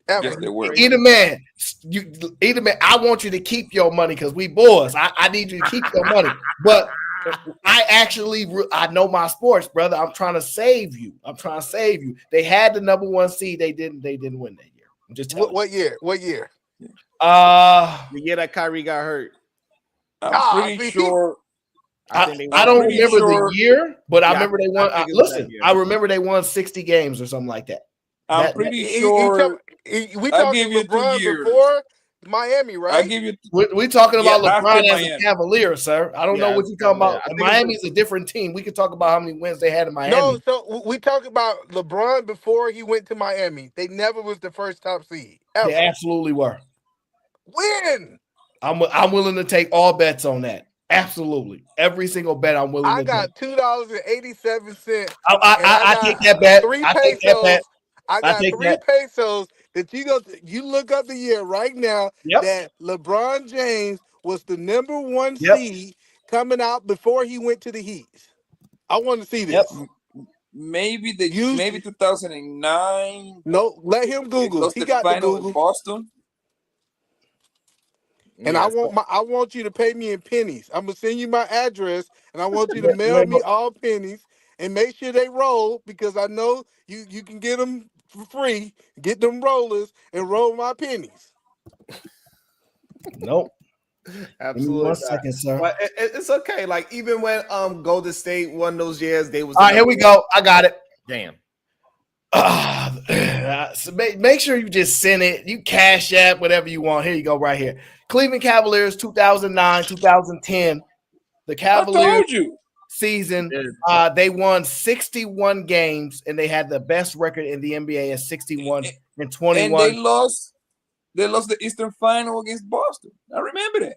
Ever. Yes, they were. Either man, I want you to keep your money because we boys. I need you to keep your money. But I know my sports, brother. I'm trying to save you. They had the number 1 seed. They didn't win that year. I'm just telling what year? What year? The year that Kyrie got hurt. I'm pretty sure. I don't remember the year, but I remember they won. I remember they won 60 games or something like that. I'm pretty sure. We talking LeBron before Miami, right? We talking about LeBron as a Cavalier, sir. I don't know what you're talking about. Miami's a different team. We could talk about how many wins they had in Miami. No, so we talk about LeBron before he went to Miami. They never was the first top seed. Ever. They absolutely were. When? I'm willing to take all bets on that. Absolutely, every single bet I'm willing. I got $2.87. I take that bet. 3 pesos. I take that bet. I got 3 pesos that you look up the year right now that LeBron James was the number 1 seed coming out before he went to the Heat. I want to see this. Maybe 2009. No, let him Google. He got the Google. Boston. And I want you to pay me in pennies. I'm gonna send you my address, and I want you to mail me all pennies and make sure they roll because I know you can get them for free. Get them rollers and roll my pennies. Nope. Absolutely. 1 second, sir. But it's okay. Like even when Golden State won those years, they was. All right, here we go. I got it. Damn. So make sure you just send it. You cash app whatever you want. Here you go, right here. Cleveland Cavaliers, 2009, 2010. The Cavaliers season, they won 61 games, and they had the best record in the NBA at 61 and 21. And they lost the Eastern Final against Boston. I remember that.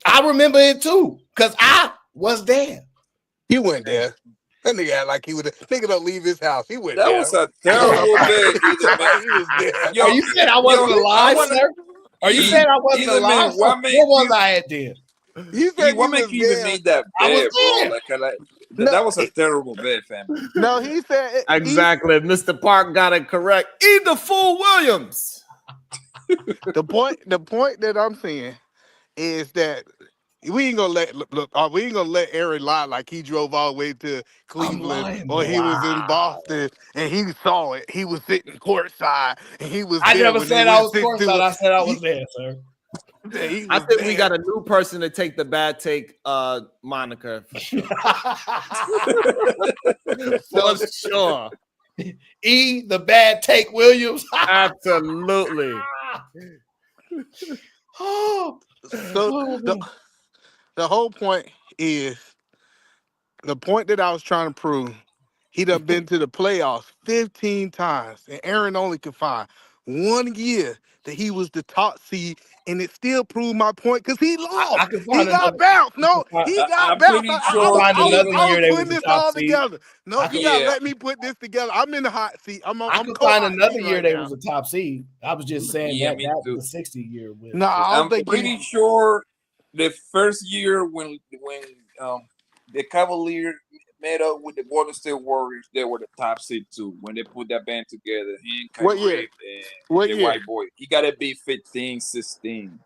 I remember it too, because I was there. You went there. That nigga act like he would. Nigga don't leave his house. He went there. That was a terrible day. He was there. Yo, you said I wasn't alive, sir? Are you saying I wasn't alive? What was I at then? You said what make you even made that bed, bro? That was a terrible bed, family. No, he said exactly. Mr. Park got it correct. Eat the fool, Williams. The point that I'm saying is that we ain't gonna let Aaron lie like he drove all the way to Cleveland or he was in Boston and he saw it. He was sitting courtside and he was. I never said I was courtside. I said I was there, sir. I think we got a new person to take the bad take moniker for sure. For sure. E the bad take Williams. Absolutely. So the whole point is The point that I was trying to prove, he done been to the playoffs 15 times, and Aaron only could find 1 year that he was the top seed, and it still proved my point because he I lost. could He find got another. bounced. No, he got I'm bounced. pretty I could sure find another I year was they was putting the this top all seed. together. No, I you could, gotta yeah. let me put this together. I'm in the hot seat. I'm I could co-hot find another seat year right they now. was the top seed. I was just saying Yeah, that me that too. the 60 year with. No, I don't I'm think pretty he. sure the first year when the Cavaliers met up with the Golden State Warriors, they were the top seed too. When they put that band together, he and What Kyrie year? and What the year? white boy, he got to be 15, 16.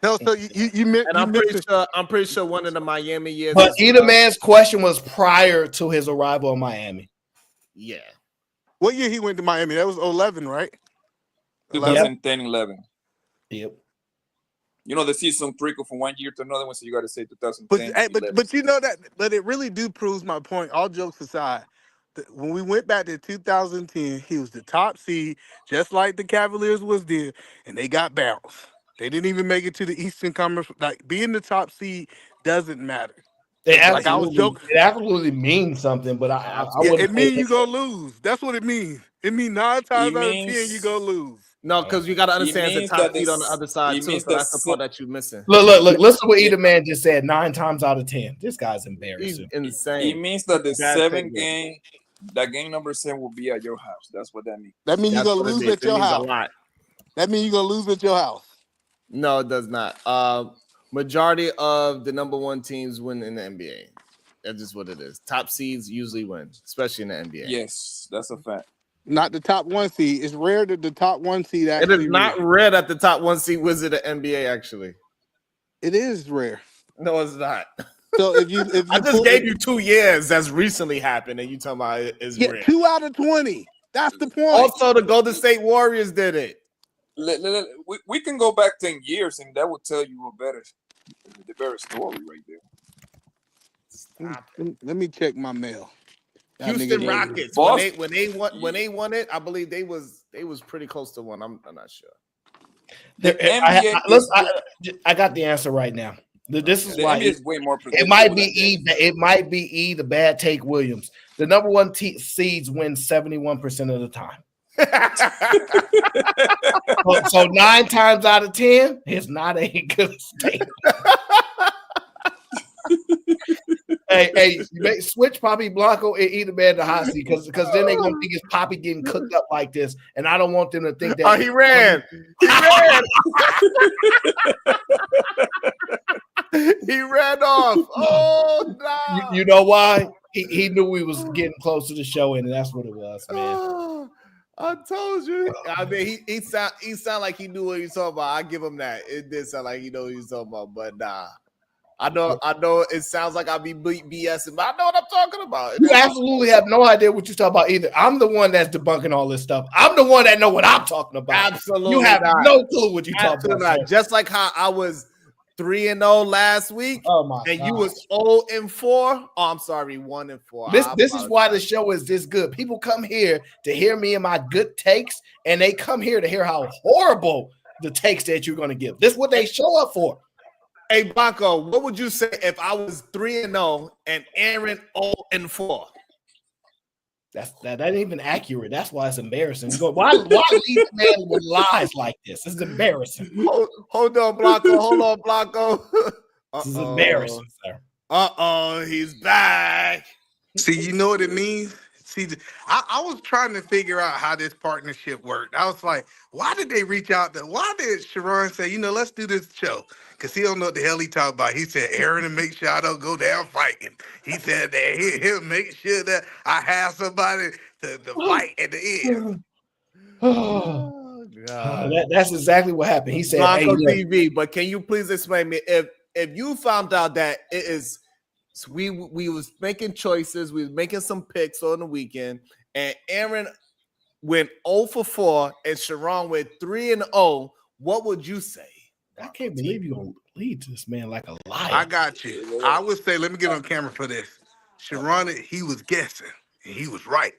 No, so you And I'm pretty sure one of the Miami years But as either well. man's question was prior to his arrival in Miami. Yeah. what year he went to Miami? That was 11, right? 2010, 11. Yep. You know, the season trickle from one year to another one, so you got to say 2010. But 11. you know that, but it really do proves my point. All jokes aside, when we went back to 2010, he was the top seed, just like the Cavaliers was there, and they got bounced. They didn't even make it to the Eastern Conference. Like being the top seed doesn't matter. Like I was joking. It absolutely means something, but I Yeah, wouldn't it say means you gonna lose. That's what it means. It means 9 times out of 10 you gonna lose. No, because you got to understand it's means a top that seed on the this- other side it too. means So that that's the si- part that you're missing. Look. Listen to what Yeah. either man just said. 9 times out of 10. This guy's He's embarrassing. It insane. means that the Bad seven take, game, that game number 7 will be at your house. That's what that means. That means you're That's gonna what it lose means. at It your means a house. lot. That means you're gonna lose at your house. No, it does not. Majority of the number one teams win in the NBA. That's just what it is. Top seeds usually win, especially in the NBA. Yes, that's a fact. Not the top 1 seed. It's rare that the top 1 seed It actually is not win. rare that the top one seed wins in the NBA. Actually, It is rare. no, it's not. So if you I just gave you 2 years that's recently happened, and you talking about it's rare. 2 out of 20. That's the point. Also, the Golden State Warriors did it. We can go back 10 years, and that will tell you the better story right there. Let me check my mail. That Houston nigga- Rockets Boston. when they won it, I believe they was pretty close to one. I'm not sure. I got the answer right now. This is The why NBA is way more it might predictable be than E. It might be E. The bad take Williams. The number one seeds win 71% of the time. So 9 times out of 10, it's not a good statement. hey, switch Poppy Blanco and either man the hot seat because then they're gonna think it's Poppy getting cooked up like this, and I don't want them to think that. Oh, he ran. He ran off. Oh no! You know why? He knew we was getting close to the show, and that's what it was, man. Oh, I told you. I mean, he sound like he knew what he was talking about. I give him that. It did sound like he knew what he was talking about, but nah. I know. It sounds like I be BSing, but I know what I'm talking about. You absolutely have no idea what you're talking about either. I'm the one that's debunking all this stuff. I'm the one that know what I'm talking about. Absolutely, you have not. no clue what you're talking Absolutely about. not. Just like how I was 3-0 last week, Oh my and God. you was 0-4. Oh, I'm sorry, 1-4. This is why the show is this good. People come here to hear me and my good takes, and they come here to hear how horrible the takes that you're going to give. This is what they show up for. Hey, Blanco, what would you say if I was 3-0 and Aaron 0-4? That ain't even accurate. That's why it's embarrassing. Why lead the man with lies like this? This is embarrassing. Hold on, Blanco. Hold on, Blanco. This is embarrassing, sir. He's back. See, you know what it means? See, I was trying to figure out how this partnership worked. I was like, why did they reach out why did Sharon say, let's do this show? Because he don't know what the hell he talking about. He said, Aaron, to make sure I don't go down fighting. He said that he'll make sure that I have somebody to fight at the end. Oh, God. That's exactly what happened. He said, Blanco hey, TV, but can you please explain me if you found out that it is we was making choices, we was making some picks on the weekend, and Aaron went 0-4 and Sharon went 3-0, what would you say? I can't believe you're going to lead to this man like a liar. I got you. I would say, let me get on camera for this. Sharon, he was guessing, and he was right.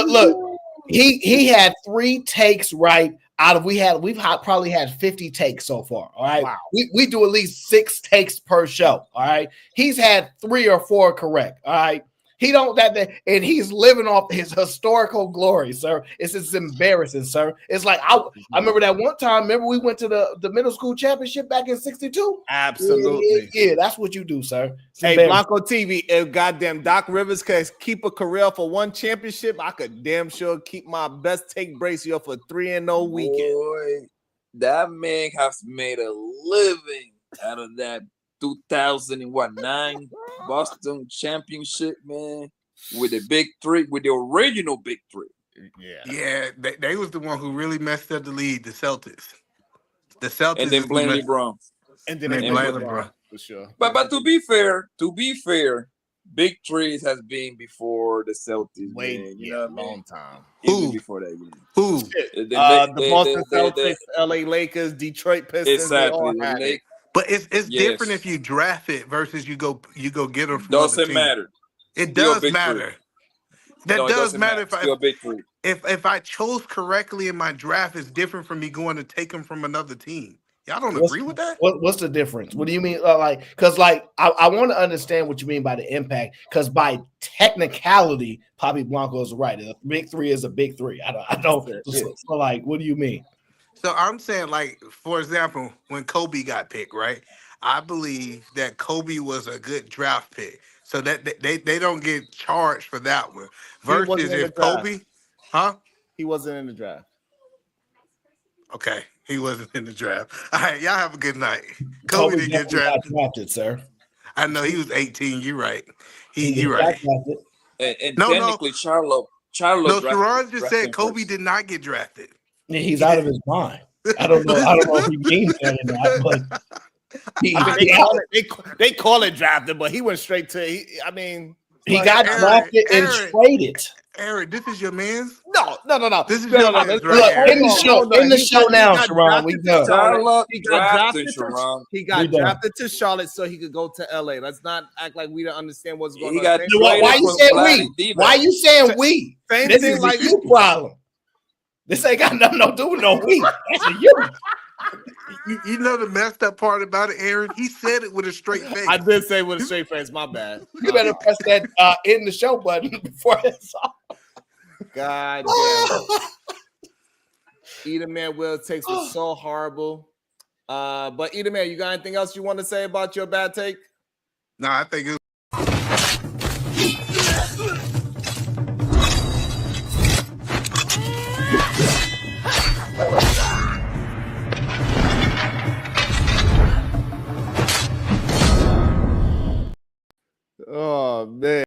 Look. he had 3 takes right out of we've probably had 50 takes so far. All right. Wow. We do at least 6 takes per show. All right. He's had 3 or 4 correct. All right. He don't and he's living off his historical glory, sir. It's embarrassing, sir. It's like I remember that one time. Remember we went to the middle school championship back in '62. Absolutely, yeah. That's what you do, sir. Hey, Blanco TV, if goddamn Doc Rivers could keep a career for 1 championship, I could damn sure keep my best take brace here for 3-0 weekend. Boy, that man has made a living out of that 2009 Boston championship, man, with the big 3, with the original big 3. Yeah, they was the one who really messed up the league, the Celtics. The Celtics, and then blame LeBron. And then they blame blame LeBron for sure. But to be fair, big 3s has been before the Celtics. Wait, man, you know, a long time. Even before that. Man. Who? The Boston Celtics, LA Lakers, Detroit Pistons. Exactly. But it's different if you draft it versus you go get them from doesn't matter. It does matter. That does matter if I chose correctly in my draft. It's different from me going to take them from another team. Y'all don't agree with that? What's the difference? What do you mean? Because I want to understand what you mean by the impact. Because by technicality, Papi Blanco is right. A big 3 is a big 3. I don't. So what do you mean? So I'm saying, for example, when Kobe got picked, right? I believe that Kobe was a good draft pick, so that they don't get charged for that one. Versus if Kobe, he wasn't in the draft. Okay, he wasn't in the draft. All right, y'all have a good night. Kobe didn't get drafted, sir. I know he was 18. You're right. You're right. And technically, Charlo. No, Sharon just said Kobe did not get drafted. Yeah, he's out of his mind. I don't know if he means that or not, but they call it drafted, but he went straight to. He got drafted and traded. Aaron, this is your man's? No. This is your man's. Look, in the show now, Sharon. We done. He got drafted to Charlotte so he could go to LA. Let's not act like we don't understand what's going on. Why you saying we? Why you saying we? Same this thing is like you problem. This ain't got nothing to do with no we. That's a you. You know the messed up part about it, Aaron? He said it with a straight face. I did say with a straight face. My bad. You better press that in the show button before it's off. God damn. Edom Man Will takes was so horrible. But Edom Man, you got anything else you want to say about your bad take? No, I think it